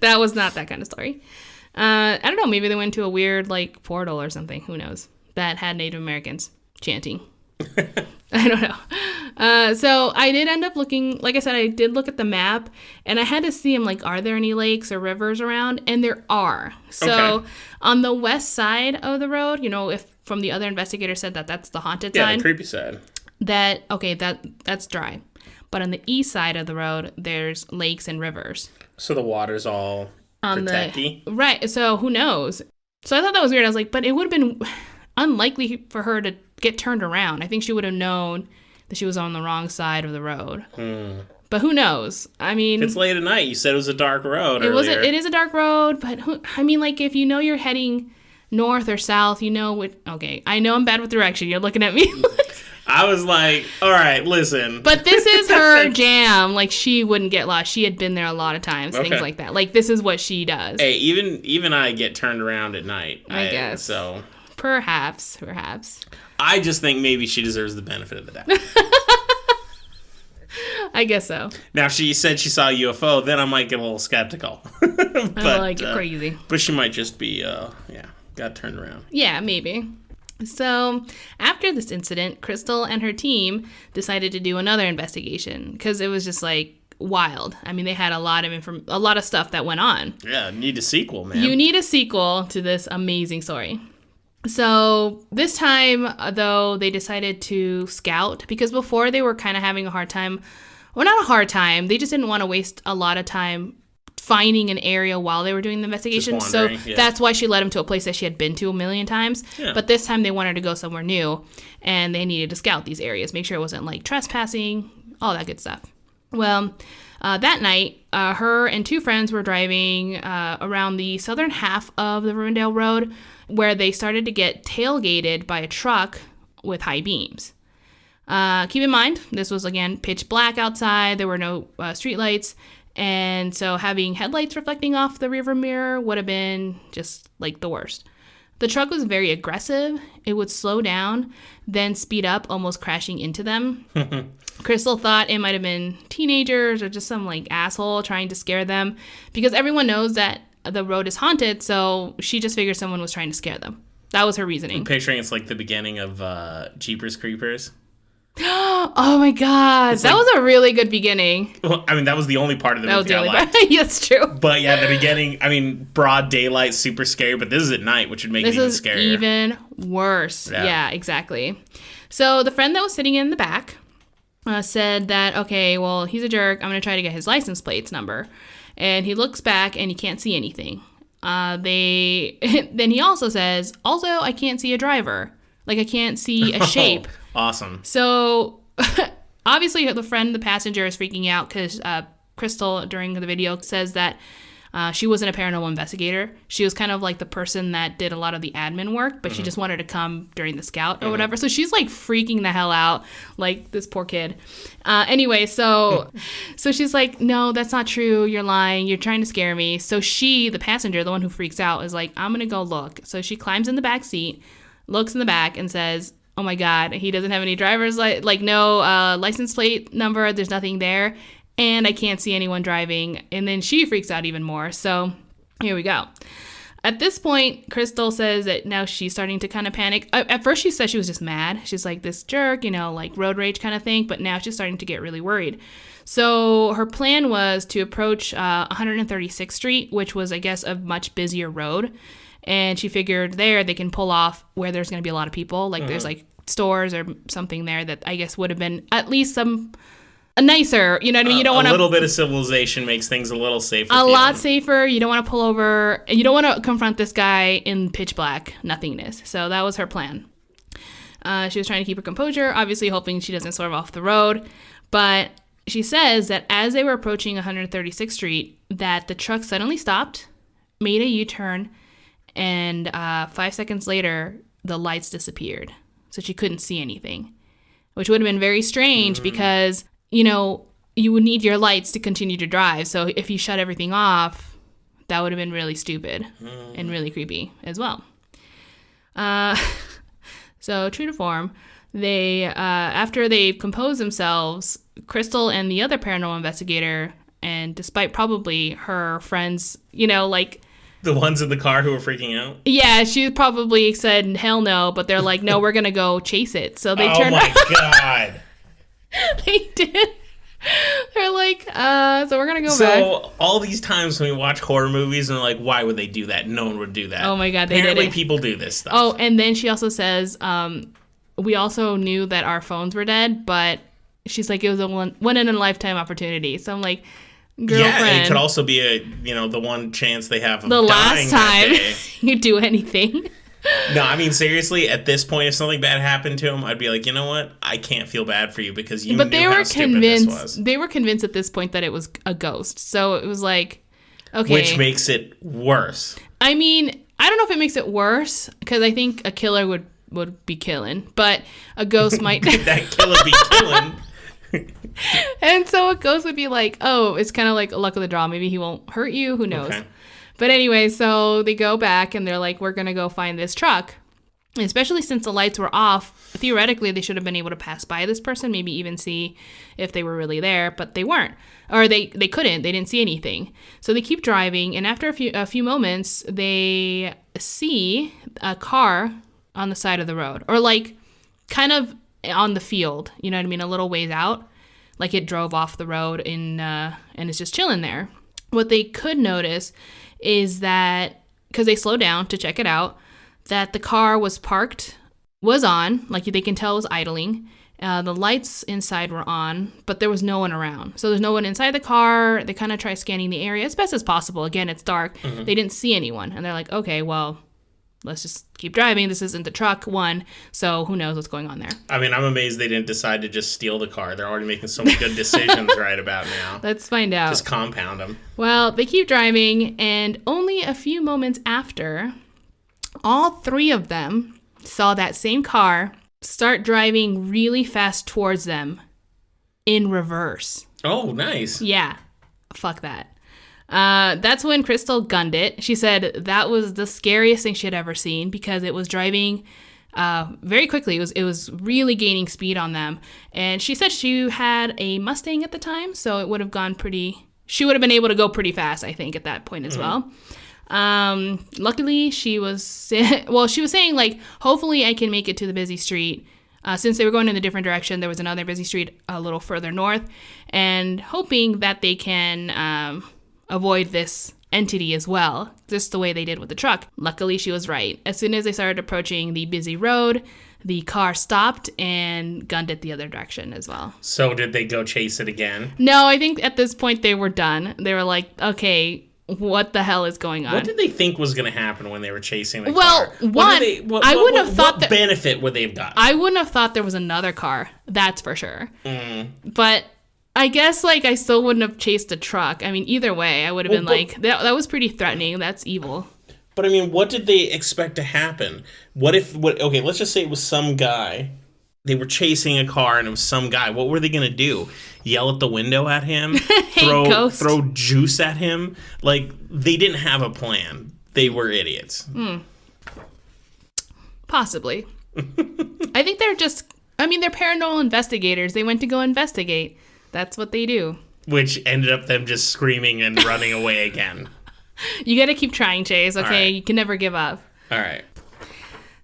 That was not that kind of story. I don't know. Maybe they went to a weird like portal or something. Who knows? That had Native Americans chanting. I don't know. So I did end up looking, like I said, I did look at the map and I had to see them like, are there any lakes or rivers around? And there are. So on the west side of the road, if from the other investigator said that that's the haunted side. Yeah, the creepy side. That's dry. But on the east side of the road, there's lakes and rivers. So the water's all protecty? Right. So who knows? So I thought that was weird. I was like, but it would have been unlikely for her to get turned around. I think she would have known that she was on the wrong side of the road. But who knows? I mean, it's late at night. You said it was a dark road earlier. It is a dark road, but if you know you're heading north or south. You know what? Okay, I know I'm bad with direction. You're looking at me. I was like, all right, listen. But this is her jam. Like, she wouldn't get lost. She had been there a lot of times, things like that. Like, this is what she does. Hey, even I get turned around at night. I guess. So Perhaps. I just think maybe she deserves the benefit of the doubt. I guess so. Now, if she said she saw a UFO, then I might get a little skeptical. But, like crazy. But she might just be, got turned around. Yeah, maybe. So, after this incident, Crystal and her team decided to do another investigation because it was just like wild. I mean, they had a lot of stuff that went on. Yeah, need a sequel, man. You need a sequel to this amazing story. So, this time, though, they decided to scout because before they were kind of having a hard time. Well, not a hard time. They just didn't want to waste a lot of time finding an area while they were doing the investigation. So that's why she led them to a place that she had been to a million times. Yeah. But this time they wanted to go somewhere new and they needed to scout these areas, make sure it wasn't like trespassing, all that good stuff. Well, that night, her and two friends were driving around the southern half of the Riverdale Road where they started to get tailgated by a truck with high beams. Keep in mind, this was, again, pitch black outside. There were no streetlights. And so having headlights reflecting off the rearview mirror would have been just like the worst. The truck was very aggressive. It would slow down, then speed up, almost crashing into them. Crystal thought it might have been teenagers or just some like asshole trying to scare them because everyone knows that the road is haunted. So she just figured someone was trying to scare them. That was her reasoning. I'm picturing it's like the beginning of Jeepers Creepers. Oh my god, that was a really good beginning. Well, I mean, that was the only part of the movie I liked. Yeah, that's true. But yeah, the beginning, I mean, broad daylight, super scary, but this is at night, which would make it even scarier. Even worse. Yeah, exactly. So the friend that was sitting in the back said that, okay, well, he's a jerk. I'm going to try to get his license plates number. And he looks back and he can't see anything. Then he also says, I can't see a driver. Like, I can't see a shape. Awesome. So, obviously, the passenger is freaking out because Crystal, during the video, says that she wasn't a paranormal investigator. She was kind of like the person that did a lot of the admin work, but she just wanted to come during the scout or whatever. So, she's like freaking the hell out, like this poor kid. Anyway, so she's like, no, that's not true. You're lying. You're trying to scare me. So, she, the passenger, the one who freaks out, is like, I'm going to go look. So, she climbs in the back seat, looks in the back, and says, oh my god, he doesn't have any driver's no license plate number, there's nothing there, and I can't see anyone driving. And then she freaks out even more. So here we go. At this point, Crystal says that now she's starting to kind of panic. At first she said she was just mad. She's like, this jerk, like road rage kind of thing, but now she's starting to get really worried. So her plan was to approach 136th Street, which was, I guess, a much busier road. And she figured there they can pull off where there's going to be a lot of people. Like there's like stores or something there that I guess would have been at least a nicer, you know what I mean? You don't want a little bit of civilization makes things a little safer. A lot safer. You don't want to pull over. You don't want to confront this guy in pitch black nothingness. So that was her plan. She was trying to keep her composure, obviously hoping she doesn't swerve off the road. But she says that as they were approaching 136th Street, that the truck suddenly stopped, made a U-turn, and 5 seconds later, the lights disappeared. So she couldn't see anything, which would have been very strange because, you would need your lights to continue to drive. So if you shut everything off, that would have been really stupid and really creepy as well. So true to form, they after they composed themselves, Crystal and the other paranormal investigator, and despite probably her friends, the ones in the car who were freaking out? Yeah, she probably said, hell no, but they're like, no, we're going to go chase it. So they turned around. Oh, my God. They did. They're like, so we're going to go back. So all these times when we watch horror movies and we're like, why would they do that? No one would do that. Oh, my God, they Apparently did it. People do this stuff. Oh, and then she also says, we also knew that our phones were dead, but she's like, it was a one-in-a-lifetime opportunity. So I'm like, girlfriend. Yeah, it could also be the one chance they have of the dying last time that day. you do anything. No, I mean, seriously, at this point, if something bad happened to him, I'd be like, you know what? I can't feel bad for you because you knew how stupid this was. They were convinced at this point that it was a ghost. So it was like, okay. Which makes it worse. I mean, I don't know if it makes it worse, because I think a killer would be killing, but a ghost might... That killer be killing. And so a ghost would be like, oh, it's kind of like a luck of the draw. Maybe he won't hurt you. Who knows? Okay. But anyway, so they go back and they're like, we're going to go find this truck. Especially since the lights were off, theoretically, they should have been able to pass by this person, maybe even see if they were really there, but they weren't. Or they couldn't. They didn't see anything. So they keep driving, and after a few moments, they see a car on the side of the road. Or like kind of on the field, you know what I mean? A little ways out. Like it drove off the road and it's just chilling there. What they could notice is that, because they slowed down to check it out, that the car was on, like they can tell it was idling. The lights inside were on, but there was no one around. So there's no one inside the car. They kind of try scanning the area as best as possible. Again, it's dark. Mm-hmm. They didn't see anyone. And they're like, okay, well, let's just keep driving. This isn't the truck one, so who knows what's going on there. I mean, I'm amazed they didn't decide to just steal the car. They're already making so many good decisions right about now. Let's find out. Just compound them. Well, they keep driving, and only a few moments after, all three of them saw that same car start driving really fast towards them in reverse. Oh, nice. Yeah. Fuck that. That's when Crystal gunned it. She said that was the scariest thing she had ever seen because it was driving very quickly. It was really gaining speed on them. And she said she had a Mustang at the time, so it would have gone she would have been able to go pretty fast, I think, at that point as well. Luckily, she was saying, like, hopefully I can make it to the busy street. Since they were going in a different direction, there was another busy street a little further north, and hoping that they can avoid this entity as well, just the way they did with the truck. Luckily, she was right. As soon as they started approaching the busy road, the car stopped and gunned it the other direction as well. So did they go chase it again? No, I think at this point they were done. They were like, okay, what the hell is going on? What did they think was going to happen when they were chasing the car? Well, I wouldn't have thought what benefit would they have gotten? I wouldn't have thought there was another car. That's for sure. But I guess, like, I still wouldn't have chased a truck. I mean, either way, I would have been like, that was pretty threatening. That's evil. But I mean, what did they expect to happen? Okay, let's just say it was some guy. They were chasing a car and it was some guy. What were they going to do? Yell at the window at him? throw juice at him? Like, they didn't have a plan. They were idiots. Possibly. I think they're paranormal investigators. They went to go investigate. That's what they do. Which ended up them just screaming and running away again. You got to keep trying, Chase, okay? Right. You can never give up. All right.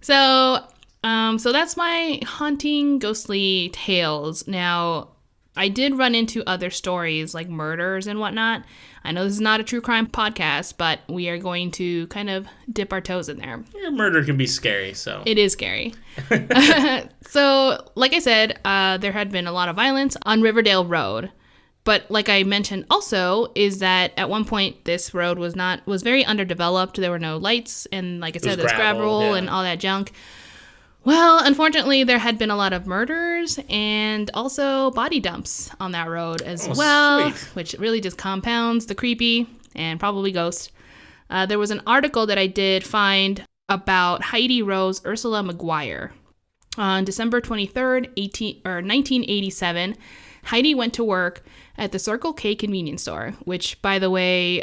So that's my haunting, ghostly tales. Now, I did run into other stories like murders and whatnot. I know this is not a true crime podcast, but we are going to kind of dip our toes in there. Yeah, murder can be scary, so. It is scary. So, like I said, there had been a lot of violence on Riverdale Road. But like I mentioned also is that at one point this road was very underdeveloped. There were no lights. And like I said, there's gravel and all that junk. Well, unfortunately, there had been a lot of murders and also body dumps on that road as well, sweet. Which really just compounds the creepy and probably ghost. There was an article that I did find about Heidi Rose Ursula McGuire. On December 23rd, 1987, Heidi went to work at the Circle K convenience store, which, by the way,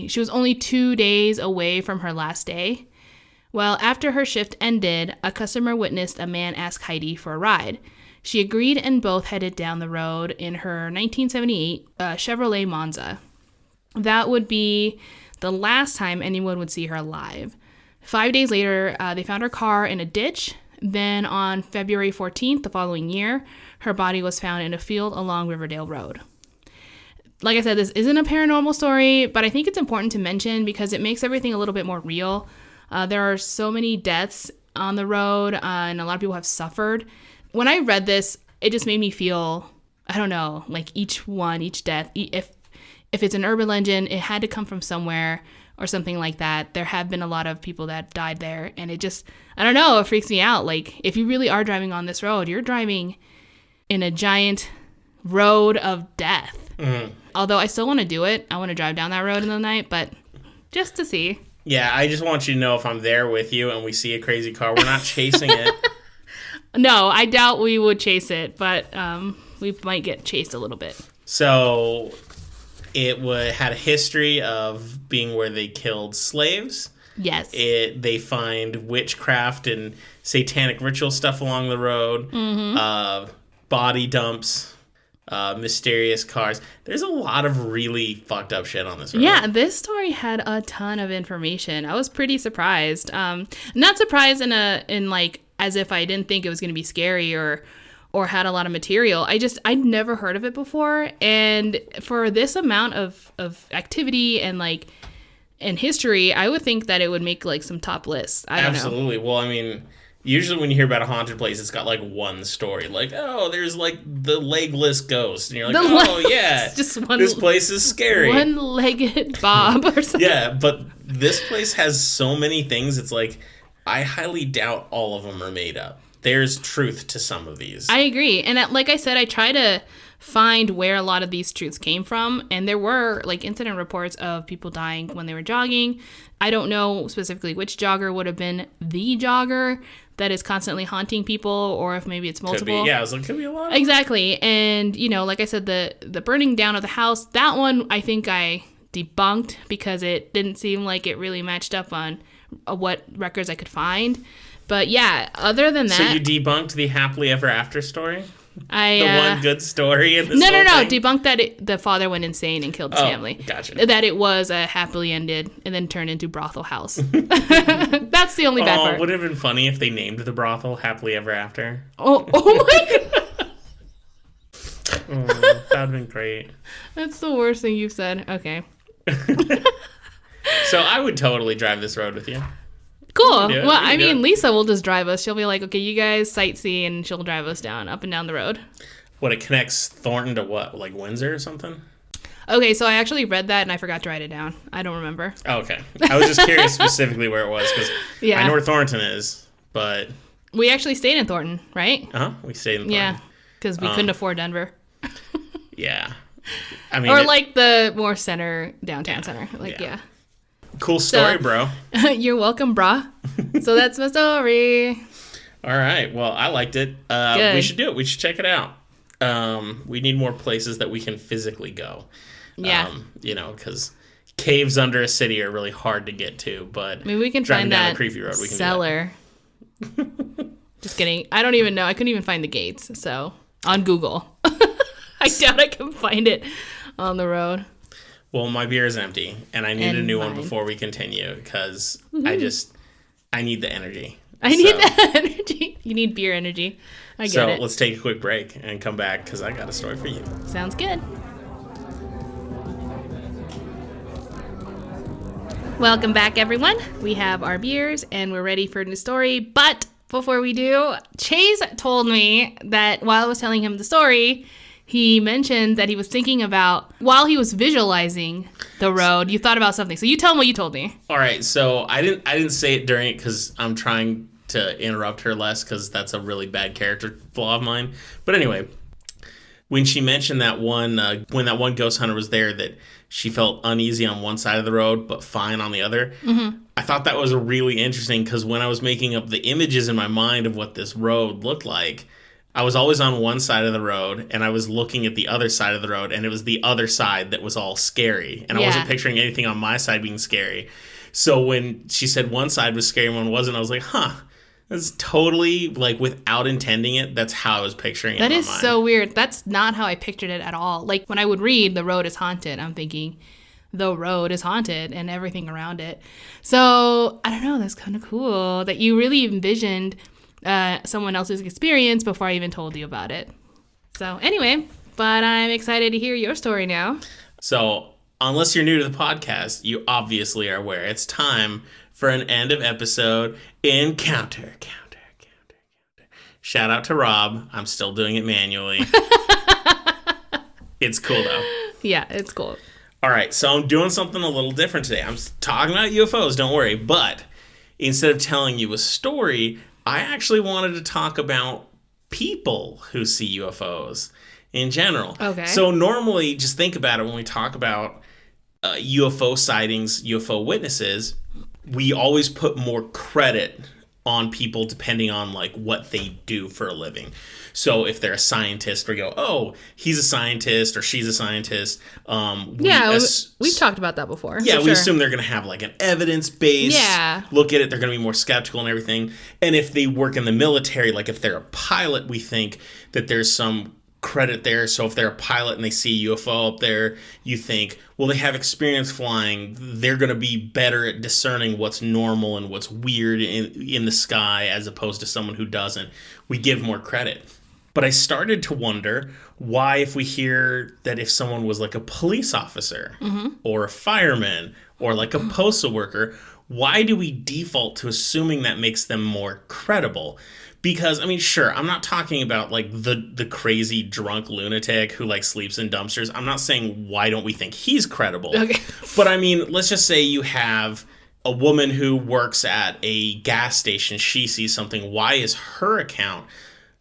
she was only 2 days away from her last day. Well, after her shift ended, a customer witnessed a man ask Heidi for a ride. She agreed and both headed down the road in her 1978 Chevrolet Monza. That would be the last time anyone would see her alive. 5 days later, they found her car in a ditch. Then on February 14th, the following year, her body was found in a field along Riverdale Road. Like I said, this isn't a paranormal story, but I think it's important to mention because it makes everything a little bit more real. There are so many deaths on the road, and a lot of people have suffered. When I read this, it just made me feel, I don't know, like each death, if it's an urban legend, it had to come from somewhere or something like that. There have been a lot of people that died there, and it just, I don't know, it freaks me out. Like, if you really are driving on this road, you're driving in a giant road of death. Although I still want to do it. I want to drive down that road in the night, but just to see. Yeah, I just want you to know if I'm there with you and we see a crazy car, we're not chasing it. No, I doubt we would chase it, but we might get chased a little bit. So it had a history of being where they killed slaves. Yes. They find witchcraft and satanic ritual stuff along the road. Mm-hmm. Body dumps. Mysterious cars. There's a lot of really fucked up shit on this road. Yeah, this story had a ton of information. I was pretty surprised. Not surprised in like as if I didn't think it was going to be scary or had a lot of material. I'd never heard of it before, and for this amount of activity and like in history, I would think that it would make like some top lists. I don't know. Absolutely. Well, I mean, usually when you hear about a haunted place, it's got like one story. Like, oh, there's like the legless ghost. And you're like, oh, yeah, just one, this place is scary. One-legged Bob or something. Yeah, but this place has so many things. It's like, I highly doubt all of them are made up. There's truth to some of these. I agree. And like I said, I try to find where a lot of these truths came from. And there were like incident reports of people dying when they were jogging. I don't know specifically which jogger would have been the jogger that is constantly haunting people, or if maybe it's multiple. Could be, yeah, I was like, could be a lot. Exactly. And, you know, like I said, the burning down of the house, that one I think I debunked because it didn't seem like it really matched up on what records I could find. But yeah, other than that. So you debunked the happily ever after story? The one good story in this No, thing? debunked that the father went insane and killed his family. Gotcha. That it was a happily ended and then turned into brothel house. That's the only bad part. Would it have been funny if they named the brothel Happily Ever After? Oh my God. That would have been great. That's the worst thing you've said. Okay. So I would totally drive this road with you. Cool. Well, I mean, Lisa will just drive us. She'll be like, okay, you guys sightsee, and she'll drive us up and down the road. What, it connects Thornton to what? Like Windsor or something? Okay, so I actually read that, and I forgot to write it down. I don't remember. Oh, okay. I was just curious specifically where it was, because I know where Thornton is, but... We actually stayed in Thornton, right? Uh-huh. We stayed in Thornton. Yeah, because we couldn't afford Denver. Yeah. I mean... Or like the more downtown center. Like, yeah. Cool story, bro. You're welcome, brah. So that's my story. All right. Well, I liked it. Good. We should do it. We should check it out. We need more places that we can physically go. Yeah. You know, because caves under a city are really hard to get to. But I mean, we can driving find down that a creepy road, we can cellar. Just kidding. I don't even know. I couldn't even find the gates. So on Google, I doubt I can find it on the road. Well, my beer is empty, and I need a new one before we continue, because I need the energy. I need the energy. You need beer energy. I get it. So let's take a quick break and come back, because I got a story for you. Sounds good. Welcome back, everyone. We have our beers, and we're ready for a new story. But before we do, Chase told me that while I was telling him the story, he mentioned that he was thinking about, while he was visualizing the road, you thought about something. So you tell him what you told me. All right. So I didn't say it during it because I'm trying to interrupt her less, because that's a really bad character flaw of mine. But anyway, when she mentioned that when that one ghost hunter was there, that she felt uneasy on one side of the road but fine on the other. Mm-hmm. I thought that was really interesting, because when I was making up the images in my mind of what this road looked like, I was always on one side of the road, and I was looking at the other side of the road, and it was the other side that was all scary. And I wasn't picturing anything on my side being scary. So when she said one side was scary and one wasn't, I was like, that's totally, like, without intending it, that's how I was picturing it in my mind. That is so weird. That's not how I pictured it at all. Like, when I would read The Road is Haunted, I'm thinking, the road is haunted and everything around it. So, I don't know, that's kind of cool that you really envisioned someone else's experience before I even told you about it. So anyway, but I'm excited to hear your story now. So unless you're new to the podcast, you obviously are aware it's time for an end of episode encounter. Shout out to Rob. I'm still doing it manually. It's cool though. Yeah, it's cool. All right, so I'm doing something a little different today. I'm talking about UFOs, don't worry. But instead of telling you a story, I actually wanted to talk about people who see UFOs in general. Okay. So normally, just think about it when we talk about UFO sightings, UFO witnesses, we always put more credit on people depending on like what they do for a living. So if they're a scientist, we go, oh, he's a scientist or she's a scientist. We've talked about that before. Yeah, we assume they're going to have like an evidence-based look at it. They're going to be more skeptical and everything. And if they work in the military, like if they're a pilot, we think that there's some credit there. So if they're a pilot and they see a UFO up there, you think, well, they have experience flying. They're going to be better at discerning what's normal and what's weird in the sky as opposed to someone who doesn't. We give more credit. But I started to wonder why, if we hear that if someone was like a police officer or a fireman or like a postal worker, why do we default to assuming that makes them more credible? Because, I mean, sure, I'm not talking about, like, the crazy drunk lunatic who, like, sleeps in dumpsters. I'm not saying why don't we think he's credible. Okay. But, I mean, let's just say you have a woman who works at a gas station. She sees something. Why is her account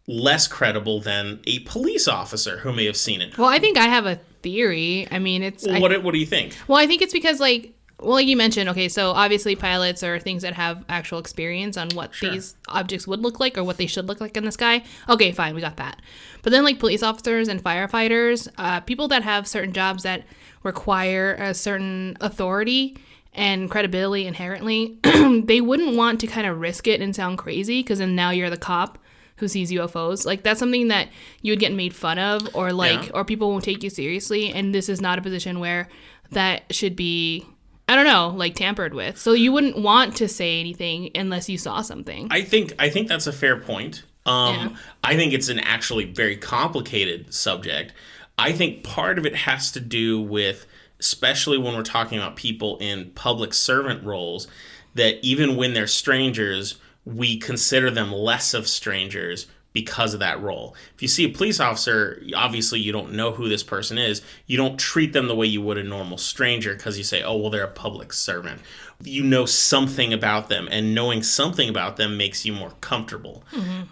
less credible than a police officer who may have seen it? Well, I think I have a theory. I mean, it's... What do you think? Well, I think it's because, like... Well, like you mentioned, okay, so obviously pilots are things that have actual experience on what these objects would look like or what they should look like in the sky. Okay, fine, we got that. But then like police officers and firefighters, people that have certain jobs that require a certain authority and credibility inherently, they wouldn't want to kind of risk it and sound crazy because then now you're the cop who sees UFOs. Like that's something that you would get made fun of or like, or people won't take you seriously. And this is not a position where that should be... I don't know, like tampered with. So you wouldn't want to say anything unless you saw something. I think that's a fair point. I think it's an actually very complicated subject. I think part of it has to do with, especially when we're talking about people in public servant roles, that even when they're strangers, we consider them less of strangers because of that role. If you see a police officer, obviously you don't know who this person is. You don't treat them the way you would a normal stranger because you say, oh, well, they're a public servant. You know something about them, and knowing something about them makes you more comfortable.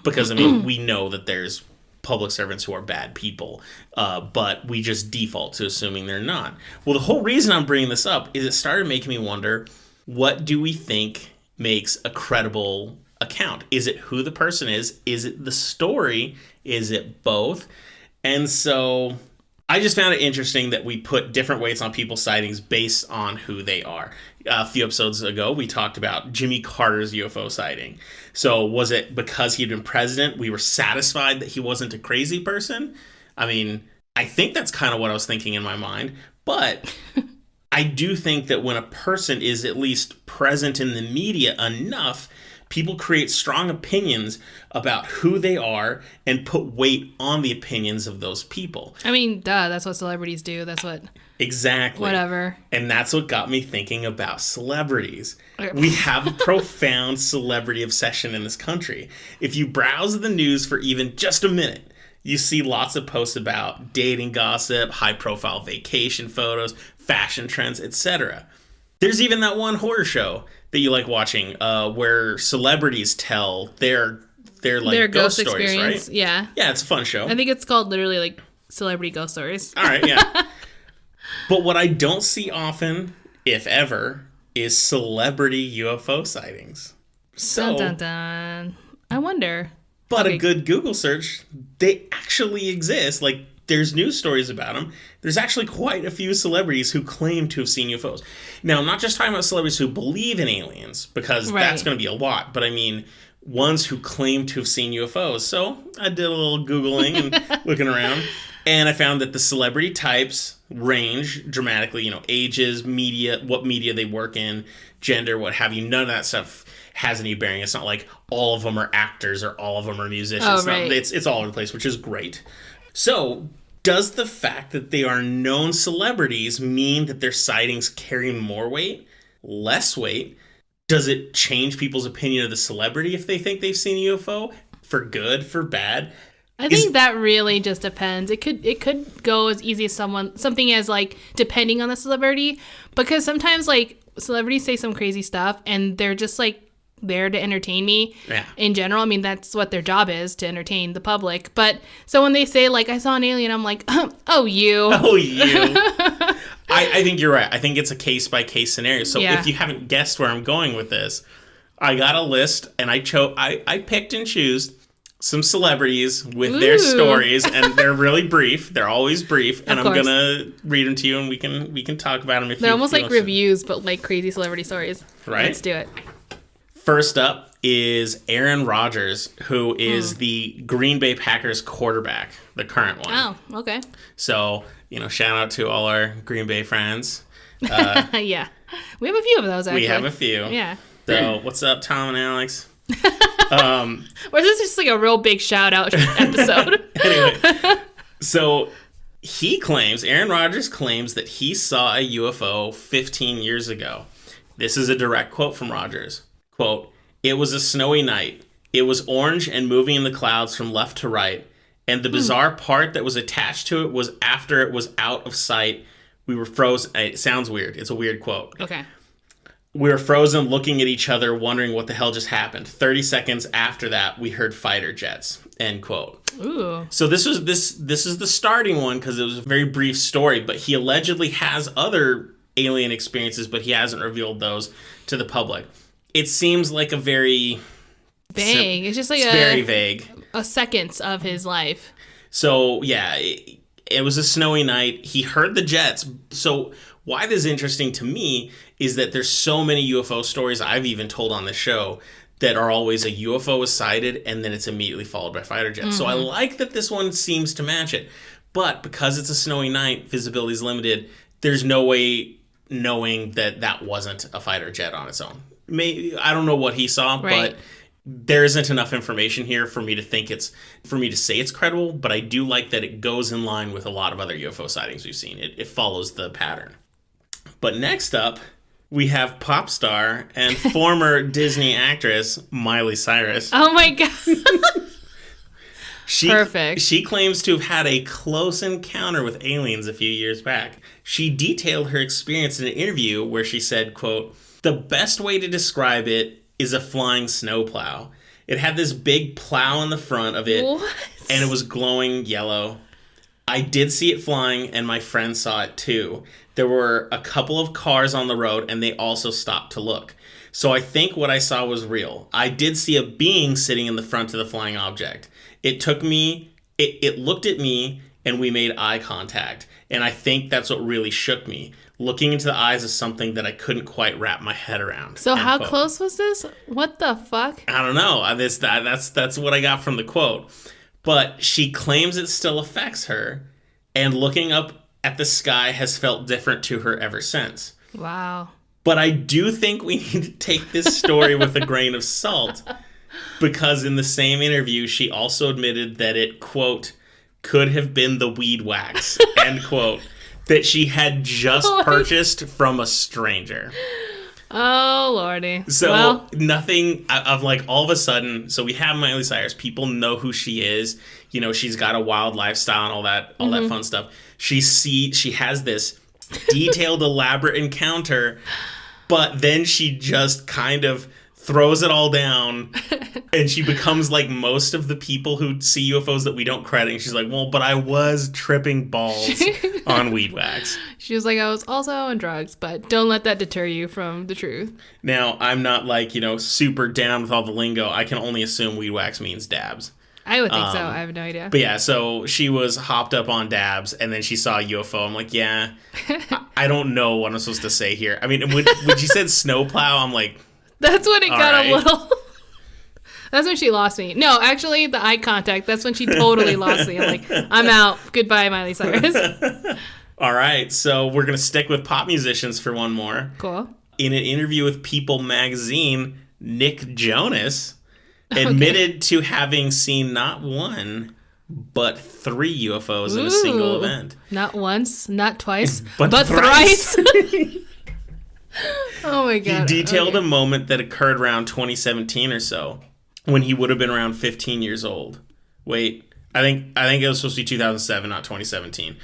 Because, I mean, we know that there's public servants who are bad people, but we just default to assuming they're not. Well, the whole reason I'm bringing this up is it started making me wonder, what do we think makes a credible account? Is it who the person is? Is it the story? Is it both? And so I just found it interesting that we put different weights on people's sightings based on who they are. A few episodes ago, we talked about Jimmy Carter's UFO sighting. So was it because he'd been president, we were satisfied that he wasn't a crazy person? I mean, I think that's kind of what I was thinking in my mind. But I do think that when a person is at least present in the media enough, people create strong opinions about who they are and put weight on the opinions of those people. I mean, that's what celebrities do. That's what... Exactly. Whatever. And that's what got me thinking about celebrities. We have a profound celebrity obsession in this country. If you browse the news for even just a minute, you see lots of posts about dating gossip, high-profile vacation photos, fashion trends, etc. There's even that one horror show that you like watching, where celebrities tell their ghost stories, right? Yeah, it's a fun show. I think it's called literally like Celebrity Ghost Stories. All right, yeah. But what I don't see often, if ever, is celebrity UFO sightings. So, dun, dun, dun. I wonder. But a good Google search, they actually exist. Like, there's news stories about them. There's actually quite a few celebrities who claim to have seen UFOs. Now, I'm not just talking about celebrities who believe in aliens, because that's going to be a lot. But I mean, ones who claim to have seen UFOs. So I did a little Googling and looking around. And I found that the celebrity types range dramatically. You know, ages, media, what media they work in, gender, what have you. None of that stuff has any bearing. It's not like all of them are actors or all of them are musicians. It's all over the place, which is great. So, does the fact that they are known celebrities mean that their sightings carry more weight, less weight? Does it change people's opinion of the celebrity if they think they've seen a UFO? For good, for bad? I think that really just depends. It could go as easy as something as like depending on the celebrity, because sometimes like celebrities say some crazy stuff and they're just like there to entertain me in general. I mean, that's what their job is, to entertain the public. But so when they say like, I saw an alien, I'm like, oh, you. I think you're right. I think it's a case-by-case scenario. So Yeah. if you haven't guessed where I'm going with this, I got a list, and I picked and chose some celebrities with their stories, and they're really brief. They're always brief, and I'm gonna read them to you, and we can talk about them. They're almost like reviews, but like crazy celebrity stories. Right? Let's do it. First up is Aaron Rodgers, who is the Green Bay Packers quarterback, the current one. Oh, okay. So, shout out to all our Green Bay friends. Yeah. We have a few of those, actually. We have a few. Yeah. So, what's up, Tom and Alex? Or is this just like a real big shout out episode? Anyway, so Aaron Rodgers claims that he saw a UFO 15 years ago. This is a direct quote from Rodgers. Quote, "It was a snowy night. It was orange and moving in the clouds from left to right. And the bizarre part that was attached to it was after it was out of sight, we were frozen." It sounds weird. It's a weird quote. Okay. "We were frozen looking at each other, wondering what the hell just happened. 30 seconds after that, we heard fighter jets." End quote. Ooh. So this is the starting one because it was a very brief story, but he allegedly has other alien experiences, but he hasn't revealed those to the public. It seems like a very vague. It's just like very vague. A seconds of his life. So yeah, it was a snowy night. He heard the jets. So why this is interesting to me is that there's so many UFO stories I've even told on the show that are always a UFO is sighted and then it's immediately followed by fighter jets. So I like that this one seems to match it. But because it's a snowy night, visibility is limited, there's no way knowing that wasn't a fighter jet on its own. Maybe I don't know what he saw, right. But there isn't enough information here for me to say it's credible, but I do like that it goes in line with a lot of other UFO sightings we've seen. It follows the pattern. But next up, we have pop star and former Disney actress Miley Cyrus. Oh my God. Perfect. She claims to have had a close encounter with aliens a few years back. She detailed her experience in an interview where she said, quote, "The best way to describe it is a flying snowplow. It had this big plow in the front of it, and it was glowing yellow. I did see it flying, and my friend saw it too. There were a couple of cars on the road, and they also stopped to look. So I think what I saw was real. I did see a being sitting in the front of the flying object. It looked at me, and we made eye contact. And I think that's what really shook me. Looking into the eyes of something that I couldn't quite wrap my head around." So how close was this? What the fuck? I don't know. That's what I got from the quote. But she claims it still affects her, and looking up at the sky has felt different to her ever since. Wow. But I do think we need to take this story with a grain of salt, because in the same interview, she also admitted that it, quote, "could have been the weed wax," end quote, that she had just purchased from a stranger. Oh, Lordy. So nothing of like all of a sudden. So we have Miley Cyrus. People know who she is. She's got a wild lifestyle and all that fun stuff. She has this detailed, elaborate encounter, but then she just kind of throws it all down, and she becomes like most of the people who see UFOs that we don't credit. And she's like, "Well, but I was tripping balls on weed wax." She was like, "I was also on drugs, but don't let that deter you from the truth." Now, I'm not like, super down with all the lingo. I can only assume weed wax means dabs. I would think so. I have no idea. But yeah, so she was hopped up on dabs, and then she saw a UFO. I'm like, yeah, I don't know what I'm supposed to say here. I mean, when she said snowplow, I'm like, that's when it got right. a little... That's when she lost me. No, actually, the eye contact, that's when she totally lost me. I'm like, I'm out. Goodbye, Miley Cyrus. All right, so we're going to stick with pop musicians for one more. Cool. In an interview with People magazine, Nick Jonas admitted to having seen not one, but 3 UFOs in a single event. Not once, not twice, but thrice. Oh my God. He detailed a moment that occurred around 2017 or so, when he would have been around 15 years old. Wait, I think it was supposed to be 2007, not 2017.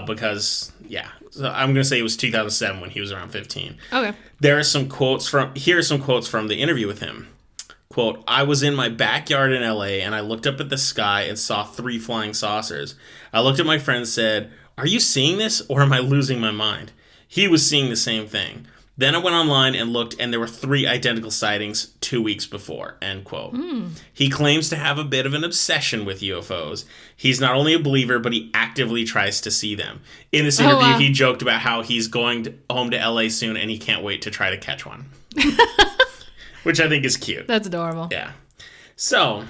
Because, yeah. So I'm going to say it was 2007 when he was around 15. Okay. Here are some quotes from the interview with him. Quote, "I was in my backyard in LA and I looked up at the sky and saw 3 flying saucers. I looked at my friend and said, 'Are you seeing this or am I losing my mind?' he was seeing the same thing. Then I went online and looked, and there were 3 identical sightings 2 weeks before, end quote. He claims to have a bit of an obsession with UFOs. He's not only a believer, but he actively tries to see them. In this interview, he joked about how he's going home to LA soon, and he can't wait to try to catch one. Which I think is cute. That's adorable. Yeah. So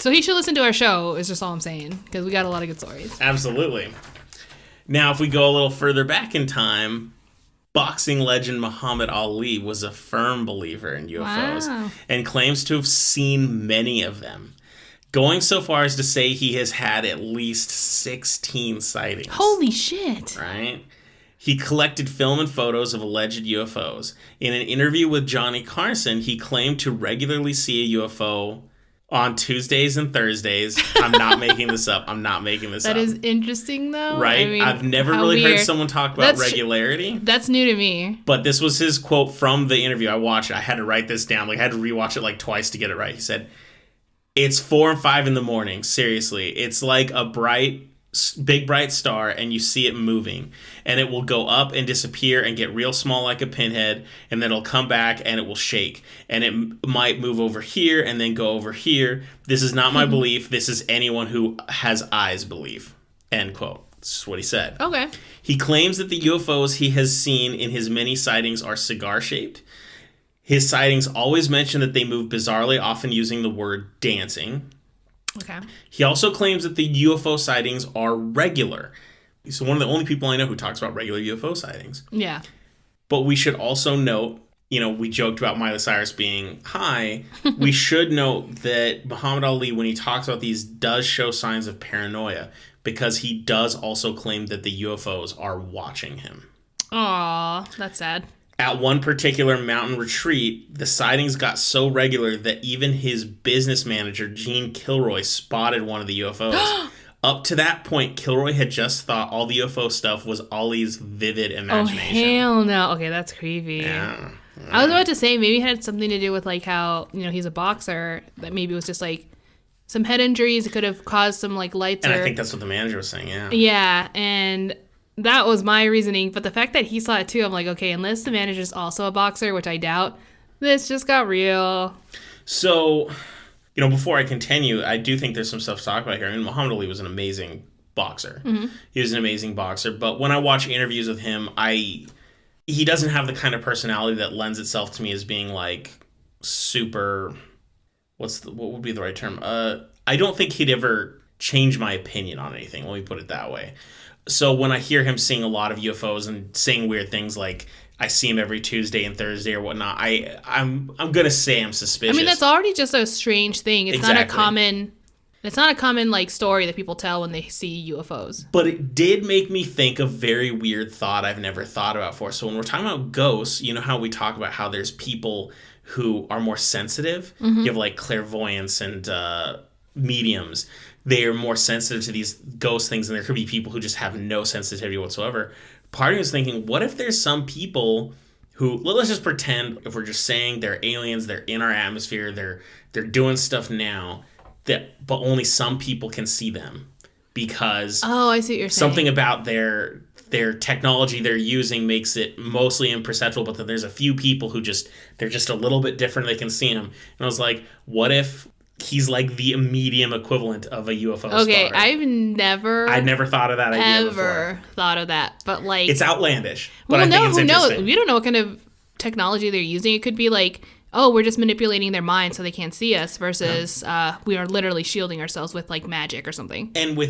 he should listen to our show, is just all I'm saying, because we got a lot of good stories. Absolutely. Now, if we go a little further back in time, boxing legend Muhammad Ali was a firm believer in UFOs and claims to have seen many of them, going so far as to say he has had at least 16 sightings. Holy shit. Right? He collected film and photos of alleged UFOs. In an interview with Johnny Carson, he claimed to regularly see a UFO on Tuesdays and Thursdays. I'm not making this up. That is interesting, though. Right? I mean, I've never really heard someone talk about regularity. That's new to me. But this was his quote from the interview. I watched it. I had to write this down. Like, I had to rewatch it like twice to get it right. He said, "It's 4 and 5 in the morning. Seriously. It's like a big bright star, and you see it moving, and it will go up and disappear and get real small like a pinhead, and then it'll come back and it will shake, and it might move over here and then go over here. This is not my belief. This is anyone who has eyes belief," end quote. This is what he said. Okay. He claims that the UFOs he has seen in his many sightings are cigar shaped. His sightings always mention that they move bizarrely, often using the word dancing. Okay. He also claims that the UFO sightings are regular. He's one of the only people I know who talks about regular UFO sightings. Yeah. But we should also note, we joked about Miley Cyrus being high. We should note that Muhammad Ali, when he talks about these, does show signs of paranoia, because he does also claim that the UFOs are watching him. Aw, that's sad. At one particular mountain retreat, the sightings got so regular that even his business manager, Gene Kilroy, spotted one of the UFOs. Up to that point, Kilroy had just thought all the UFO stuff was Ollie's vivid imagination. Oh, hell no. Okay, that's creepy. Yeah. I was about to say, maybe it had something to do with, like, how, he's a boxer, that maybe it was just, like, some head injuries. It could have caused some, like, lights. And I think that's what the manager was saying, yeah. Yeah, and that was my reasoning. But the fact that he saw it too, I'm like, okay, unless the manager's also a boxer, which I doubt, this just got real. So, before I continue, I do think there's some stuff to talk about here. I mean, Muhammad Ali was an amazing boxer. Mm-hmm. He was an amazing boxer. But when I watch interviews with him, he doesn't have the kind of personality that lends itself to me as being, like, super... what would be the right term? I don't think he'd ever change my opinion on anything. Let me put it that way. So when I hear him seeing a lot of UFOs and saying weird things like I see him every Tuesday and Thursday or whatnot, I'm gonna say I'm suspicious. I mean, that's already just a strange thing. It's not a common like story that people tell when they see UFOs. But it did make me think of very weird thought I've never thought about before. So when we're talking about ghosts, you know how we talk about how there's people who are more sensitive. Mm-hmm. You have like clairvoyance and mediums. They are more sensitive to these ghost things, and there could be people who just have no sensitivity whatsoever. Part of me was thinking, what if there's some people who, let's just pretend, if we're just saying they're aliens, they're in our atmosphere, they're doing stuff now, but only some people can see them because I see what you're saying. Something about their technology they're using makes it mostly imperceptible, but that there's a few people who they're just a little bit different, they can see them. And I was like, what if he's like the medium equivalent of a UFO spotter? Okay, I'd never thought of that idea before. Thought of that, but like... It's outlandish, but well, I think it's interesting. We don't know what kind of technology they're using. It could be like, we're just manipulating their mind so they can't see us versus we are literally shielding ourselves with like magic or something. And with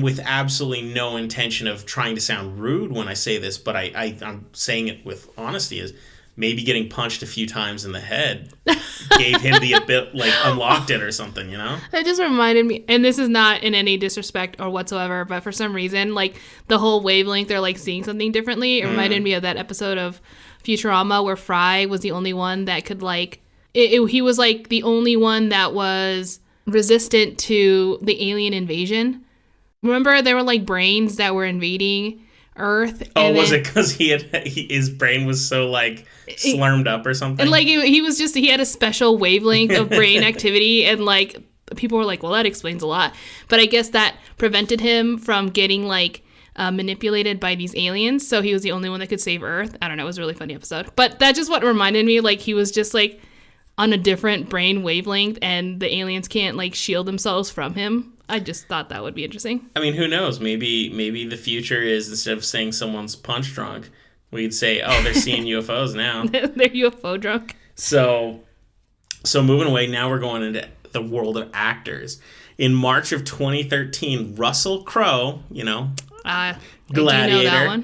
with absolutely no intention of trying to sound rude when I say this, but I'm saying it with honesty, is maybe getting punched a few times in the head gave him the ability, like unlocked it or something, It just reminded me, and this is not in any disrespect or whatsoever, but for some reason, like the whole wavelength, they're like seeing something differently. It reminded me of that episode of Futurama where Fry was the only one that could like, he was like the only one that was resistant to the alien invasion. Remember, there were like brains that were invading Earth. Was it because his brain was so like slurmed up or something? And like he had a special wavelength of brain activity, and like people were like, well, that explains a lot. But I guess that prevented him from getting like manipulated by these aliens. So he was the only one that could save Earth. I don't know. It was a really funny episode. But that's just what reminded me. Like, he was just, like, on a different brain wavelength, and the aliens can't, like, shield themselves from him. I just thought that would be interesting. I mean, who knows? Maybe the future is, instead of saying someone's punch drunk, we'd say, oh, they're seeing UFOs now. They're UFO drunk. So moving away, now we're going into the world of actors. In March of 2013, Russell Crowe, Gladiator,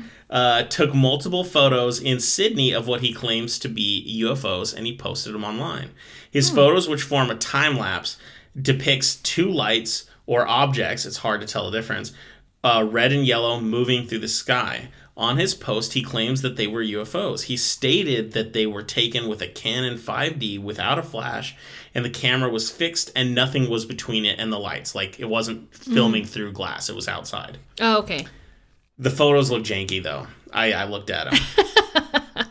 took multiple photos in Sydney of what he claims to be UFOs, and he posted them online. His photos, which form a time-lapse, depicts two lights or objects, it's hard to tell the difference, red and yellow, moving through the sky. On his post, he claims that they were UFOs. He stated that they were taken with a Canon 5D without a flash, and the camera was fixed and nothing was between it and the lights. Like, it wasn't filming through glass. It was outside. Oh, okay. The photos look janky, though. I looked at them.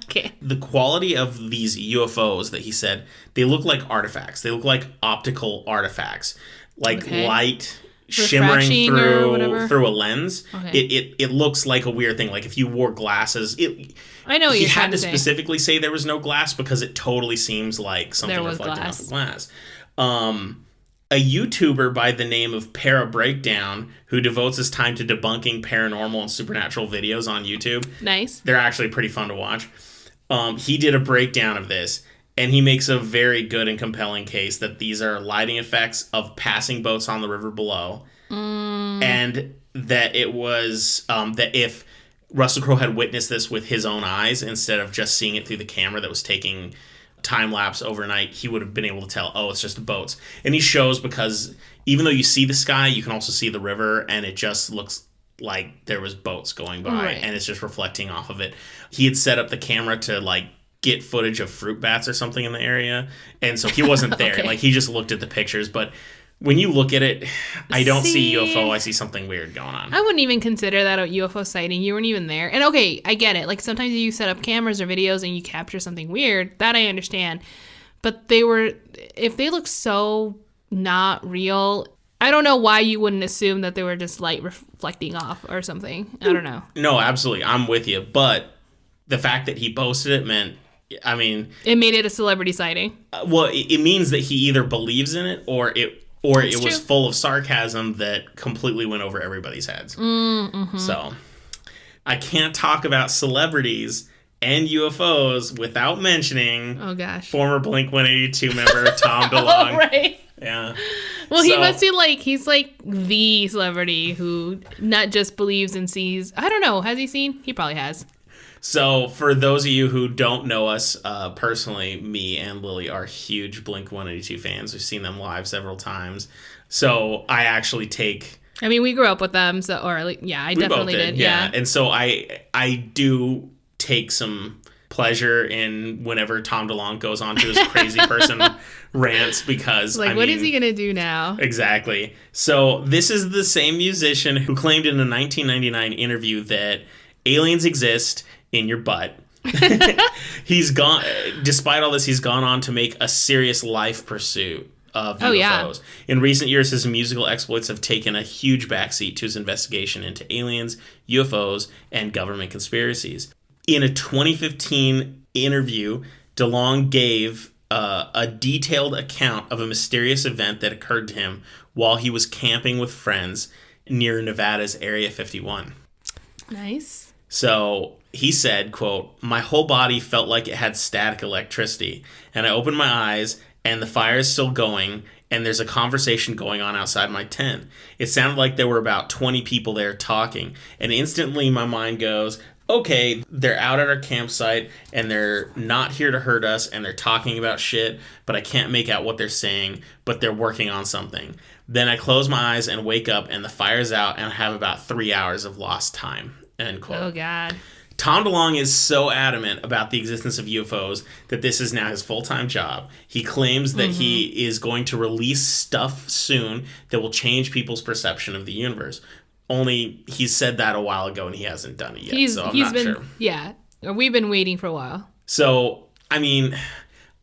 Okay. The quality of these UFOs that he said, they look like artifacts. They look like optical artifacts. Like light shimmering through a lens. Okay. It looks like a weird thing. Like if you wore glasses, I know what you're trying to say. He had to specifically say there was no glass because it totally seems like something reflecting off of glass. A YouTuber by the name of Para Breakdown, who devotes his time to debunking paranormal and supernatural videos on YouTube. Nice. They're actually pretty fun to watch. He did a breakdown of this, and he makes a very good and compelling case that these are lighting effects of passing boats on the river below, and that it was that if Russell Crowe had witnessed this with his own eyes instead of just seeing it through the camera that was taking time-lapse overnight, he would have been able to tell, oh, it's just the boats. And he shows, because even though you see the sky, you can also see the river, and it just looks like there was boats going by, and it's just reflecting off of it. He had set up the camera to, like, get footage of fruit bats or something in the area, and so he wasn't there. Okay. Like, he just looked at the pictures, but when you look at it, I don't see UFO, I see something weird going on. I wouldn't even consider that a UFO sighting. You weren't even there. And okay, I get it. Like, sometimes you set up cameras or videos and you capture something weird. That I understand. But if they look so not real, I don't know why you wouldn't assume that they were just light reflecting off or something. I don't know. No, absolutely. I'm with you. But the fact that he posted it meant, I mean... It made it a celebrity sighting. Well, it means that he either believes in it or it was full of sarcasm that completely went over everybody's heads. So, I can't talk about celebrities and UFOs without mentioning former Blink-182 member Tom DeLonge. Right. Yeah. Well, he must be he's like the celebrity who not just believes and sees. I don't know. Has he seen? He probably has. So, for those of you who don't know us personally, me and Lily are huge Blink-182 fans. We've seen them live several times. So, I actually take... I mean, we grew up with them, so... Or, I definitely did. Yeah. And so, I do take some pleasure in whenever Tom DeLonge goes on to his crazy person rants, because... what is he going to do now? Exactly. So, this is the same musician who claimed in a 1999 interview that aliens exist in your butt. Despite all this, he's gone on to make a serious life pursuit of UFOs. Yeah. In recent years, his musical exploits have taken a huge backseat to his investigation into aliens, UFOs, and government conspiracies. In a 2015 interview, DeLonge gave a detailed account of a mysterious event that occurred to him while he was camping with friends near Nevada's Area 51. Nice. So he said, quote, "My whole body felt like it had static electricity, and I opened my eyes, and the fire is still going, and there's a conversation going on outside my tent. It sounded like there were about 20 people there talking, and instantly my mind goes, okay, they're out at our campsite, and they're not here to hurt us, and they're talking about shit, but I can't make out what they're saying, but they're working on something. Then I close my eyes and wake up, and the fire's out, and I have about 3 hours of lost time." End quote. Oh, God. Tom DeLonge is so adamant about the existence of UFOs that this is now his full-time job. He claims that he is going to release stuff soon that will change people's perception of the universe. Only he said that a while ago and he hasn't done it yet, so I'm not sure. Yeah, we've been waiting for a while. So, I mean,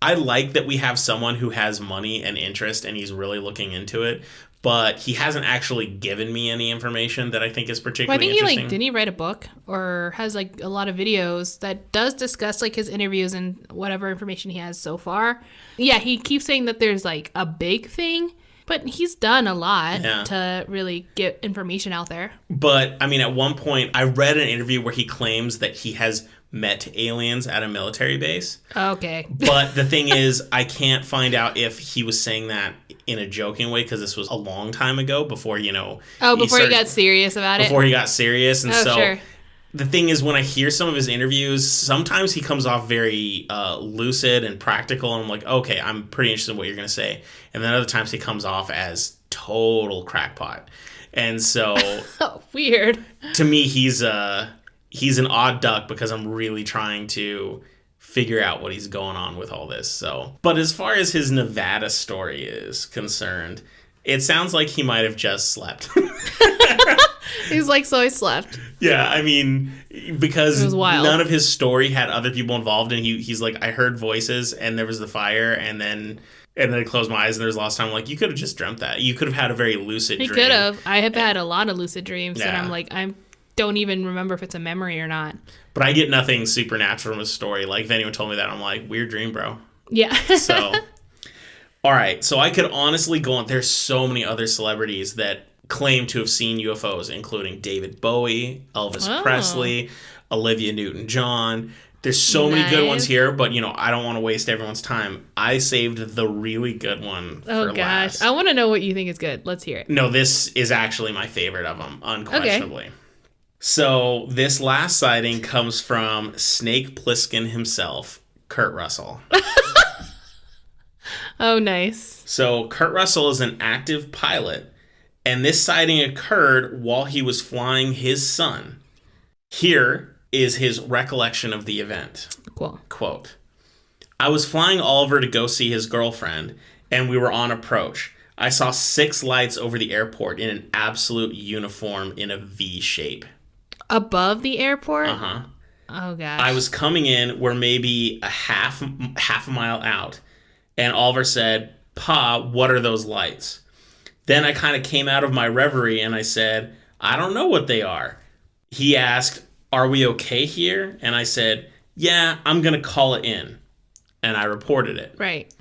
I like that we have someone who has money and interest and he's really looking into it. but he hasn't actually given me any information that I think is particularly interesting. Didn't he write a book or has like a lot of videos that does discuss like his interviews and whatever information he has so far? Yeah, he keeps saying that there's like a big thing, but he's done a lot to really get information out there. But I mean, at one point I read an interview where he claims that he has met aliens at a military base. Okay. But the thing is, I can't find out if he was saying that in a joking way, because this was a long time ago before, you know. Oh, before he got serious about it? Before he got serious. And sure. The thing is, when I hear some of his interviews, sometimes he comes off very lucid and practical. And I'm like, okay, I'm pretty interested in what you're going to say. And then other times he comes off as total crackpot. And so... Oh, weird. To me, he's an odd duck because I'm really trying to figure out what he's going on with all this. So, but as far as his Nevada story is concerned, it sounds like he might have just slept. He's like, so I slept. Yeah, I mean, because wild. None of his story had other people involved, and he's like, I heard voices, and there was the fire, and then I closed my eyes, and there's lost time. I'm like, you could have just dreamt that. You could have had a very lucid dream. He could have. I have had a lot of lucid dreams, and I'm like, I don't even remember if it's a memory or not. But I get nothing supernatural from his story. Like, if anyone told me that, I'm like, weird dream, bro. Yeah. So, all right. So I could honestly go on. There's so many other celebrities that claim to have seen UFOs, including David Bowie, Elvis Presley, Olivia Newton-John. There's so many good ones here, but, you know, I don't want to waste everyone's time. I saved the really good one for last. I want to know what you think is good. Let's hear it. No, this is actually my favorite of them, unquestionably. Okay. So this last sighting comes from Snake Plissken himself, Kurt Russell. Oh, nice. So Kurt Russell is an active pilot, and this sighting occurred while he was flying his son. Here is his recollection of the event. Cool. Quote, I was flying Oliver to go see his girlfriend, and we were on approach. I saw 6 lights over the airport in an absolute uniform in a V shape. Above the airport? Uh-huh. Oh, gosh. I was coming in, we're maybe a half a mile out, and Oliver said, Pa, what are those lights? Then I kind of came out of my reverie, and I said, I don't know what they are. He asked, are we okay here? And I said, yeah, I'm going to call it in. And I reported it. Right.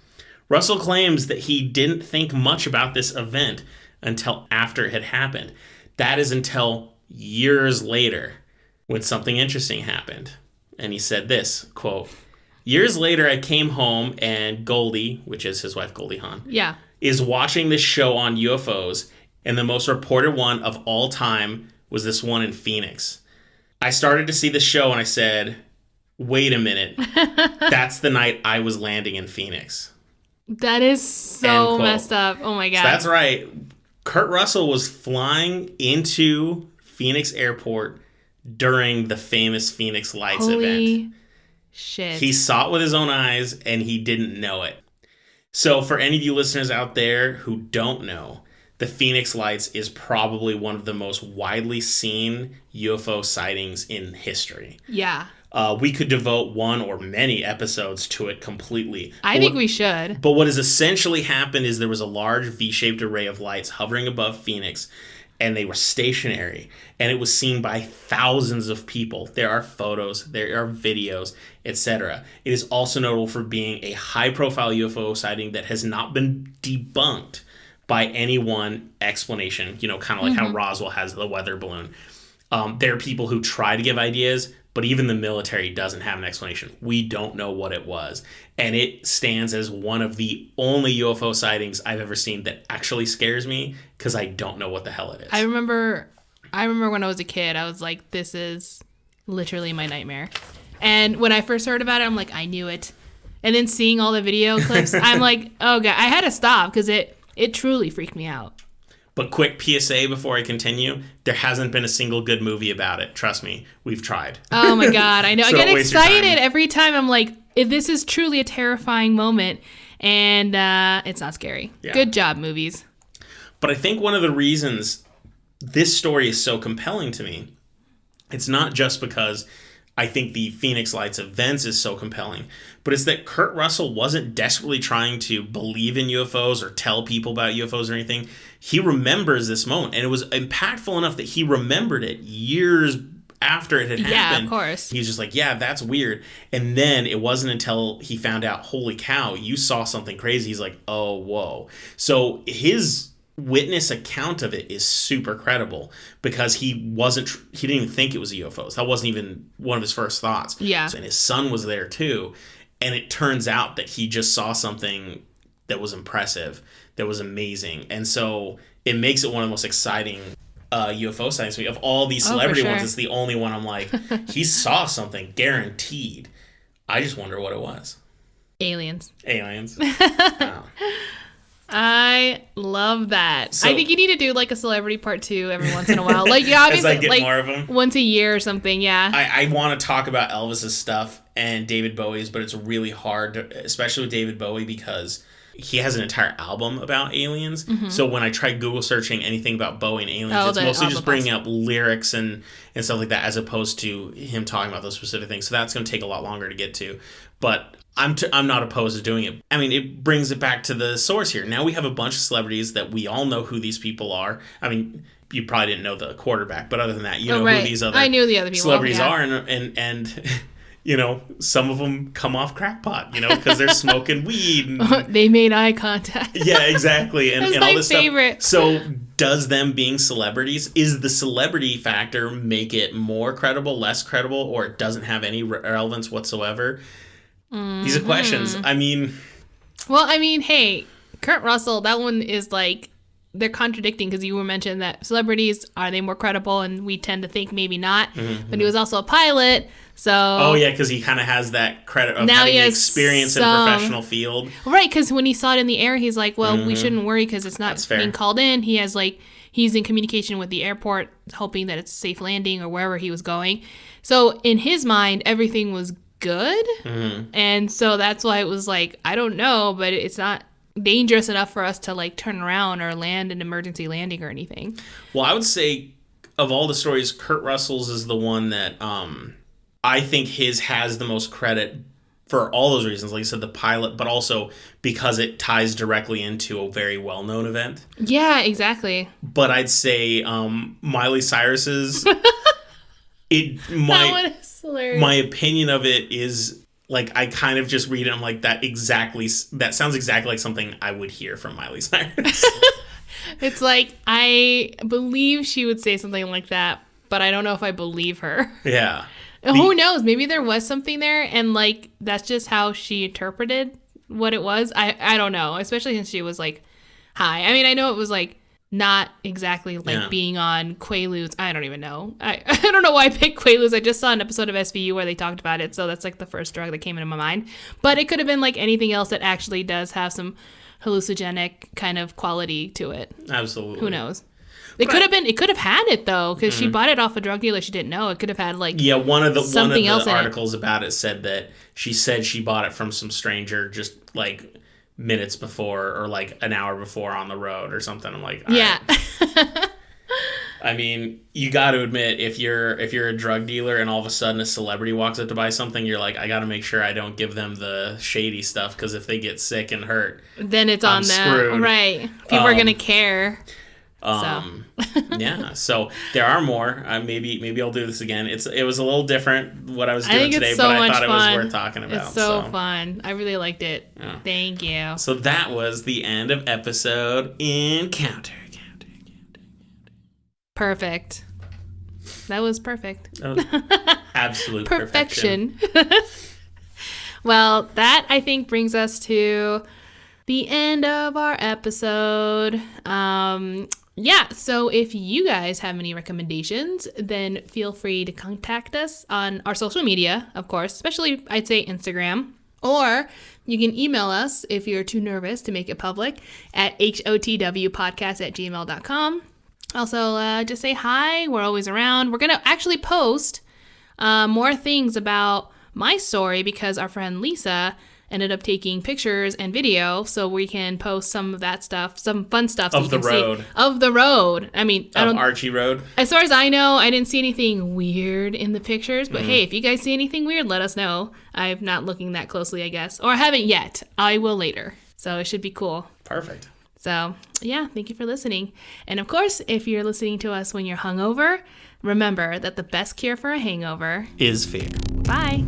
Russell claims that he didn't think much about this event until after it had happened. That is until years later when something interesting happened. And he said this, quote, years later I came home and Goldie, which is his wife Goldie Hawn, is watching this show on UFOs, and the most reported one of all time was this one in Phoenix. I started to see the show and I said, wait a minute, that's the night I was landing in Phoenix. That is so messed up. Oh my God. So that's right. Kurt Russell was flying into Phoenix Airport during the famous Phoenix Lights event. Holy shit. He saw it with his own eyes and he didn't know it. So for any of you listeners out there who don't know, the Phoenix Lights is probably one of the most widely seen UFO sightings in history. Yeah. We could devote one or many episodes to it completely. I think we should. But what has essentially happened is there was a large V-shaped array of lights hovering above Phoenix, and they were stationary, and it was seen by thousands of people. There are photos, there are videos, etc. It is also notable for being a high-profile UFO sighting that has not been debunked by any one explanation, you know, kind of like how Roswell has the weather balloon. There are people who try to give ideas, but even the military doesn't have an explanation. We don't know what it was. And it stands as one of the only UFO sightings I've ever seen that actually scares me because I don't know what the hell it is. I remember when I was a kid, I was like, this is literally my nightmare. And when I first heard about it, I'm like, I knew it. And then seeing all the video clips, I'm like, oh God, I had to stop because it truly freaked me out. But quick PSA before I continue, there hasn't been a single good movie about it. Trust me, we've tried. Oh my God, I know. So I get excited every time. I'm like, if this is truly a terrifying moment, and it's not scary. Yeah. Good job, movies. But I think one of the reasons this story is so compelling to me, it's not just because I think the Phoenix Lights events is so compelling. But it's that Kurt Russell wasn't desperately trying to believe in UFOs or tell people about UFOs or anything. He remembers this moment, and it was impactful enough that he remembered it years after it had happened. Yeah, of course. He's just like, yeah, that's weird. And then it wasn't until he found out, holy cow, you saw something crazy. He's like, oh, whoa. So his witness account of it is super credible because he didn't even think it was UFOs. That wasn't even one of his first thoughts. Yeah. And his son was there too. And it turns out that he just saw something that was impressive, that was amazing. And so it makes it one of the most exciting UFO sightings. Of all these celebrity ones, it's the only one I'm like, he saw something, guaranteed. I just wonder what it was. Aliens. Wow. I love that. So, I think you need to do like a celebrity part 2 every once in a while. Like, you obviously as I get like more of them. Once a year or something. Yeah. I want to talk about Elvis's stuff and David Bowie's, but it's really hard, especially with David Bowie, because he has an entire album about aliens. Mm-hmm. So when I try Google searching anything about Bowie and aliens, it's mostly just bringing up lyrics and stuff like that, as opposed to him talking about those specific things. So that's going to take a lot longer to get to. But I'm not opposed to doing it. I mean, it brings it back to the source here. Now we have a bunch of celebrities that we all know who these people are. I mean, you probably didn't know the quarterback, but other than that, you know who these other I knew the other people. Celebrities are, and you know, some of them come off crackpot, you know, because they're smoking weed. And, they made eye contact. Yeah, exactly. And all this favorite. Stuff. So does them being celebrities, is the celebrity factor make it more credible, less credible, or it doesn't have any relevance whatsoever? Mm-hmm. These are questions. I mean... Well, I mean, hey, Kurt Russell, that one is like... They're contradicting, because you were mentioning that celebrities, are they more credible? And we tend to think maybe not. Mm-hmm. But he was also a pilot, so... Oh, yeah, because he kind of has that credit of having experience in a professional field. Right, because when he saw it in the air, he's like, well, we shouldn't worry because it's not being called in. He has, like... He's in communication with the airport, hoping that it's a safe landing or wherever he was going. So, in his mind, everything was good. Mm-hmm. And so that's why it was like, I don't know, but it's not dangerous enough for us to like turn around or land an emergency landing or anything. Well, I would say of all the stories, Kurt Russell's is the one that I think his has the most credit for all those reasons. Like you said, the pilot, but also because it ties directly into a very well-known event. Yeah, exactly. But I'd say Miley Cyrus's... That one is hilarious. My opinion of it is, like, I kind of just read it, I'm like, that sounds exactly like something I would hear from Miley Cyrus. It's like, I believe she would say something like that, but I don't know if I believe her. Yeah. Who knows? Maybe there was something there, and, like, that's just how she interpreted what it was. I don't know, especially since she was, like, high. I mean, I know it was, like, not exactly like being on Quaaludes. I don't even know. I don't know why I picked Quaaludes. I just saw an episode of SVU where they talked about it, so that's like the first drug that came into my mind. But it could have been like anything else that actually does have some hallucinogenic kind of quality to it. Absolutely. Who knows? It could have had it though, because she bought it off a drug dealer she didn't know. It could have had like one of the articles about it said that she bought it from some stranger just like minutes before or like an hour before on the road or something. I'm like, yeah. Right. I mean, you got to admit, if you're a drug dealer and all of a sudden a celebrity walks up to buy something, you're like, I got to make sure I don't give them the shady stuff, because if they get sick and hurt, then it's on them. Right. People are gonna care. Yeah, so there are more. Maybe I'll do this again. It was a little different what I was doing today, but I thought it was worth talking about. It's so fun. I really liked it. Yeah. Thank you. So that was the end of episode Encounter. Perfect. That was perfect. That was absolute perfection. Well, that I think brings us to the end of our episode. Yeah, so if you guys have any recommendations, then feel free to contact us on our social media, of course, especially I'd say Instagram. Or you can email us if you're too nervous to make it public at hotwpodcast@gmail.com. Also, just say hi. We're always around. We're going to actually post more things about my story, because our friend Lisa ended up taking pictures and video so we can post some of that stuff, some fun stuff of the road. Of the road. I mean, of Archie Road. As far as I know, I didn't see anything weird in the pictures, but hey, if you guys see anything weird, let us know. I'm not looking that closely, I guess, or I haven't yet. I will later. So it should be cool. Perfect. So, yeah, thank you for listening. And of course, if you're listening to us when you're hungover, remember that the best cure for a hangover is fear. Bye.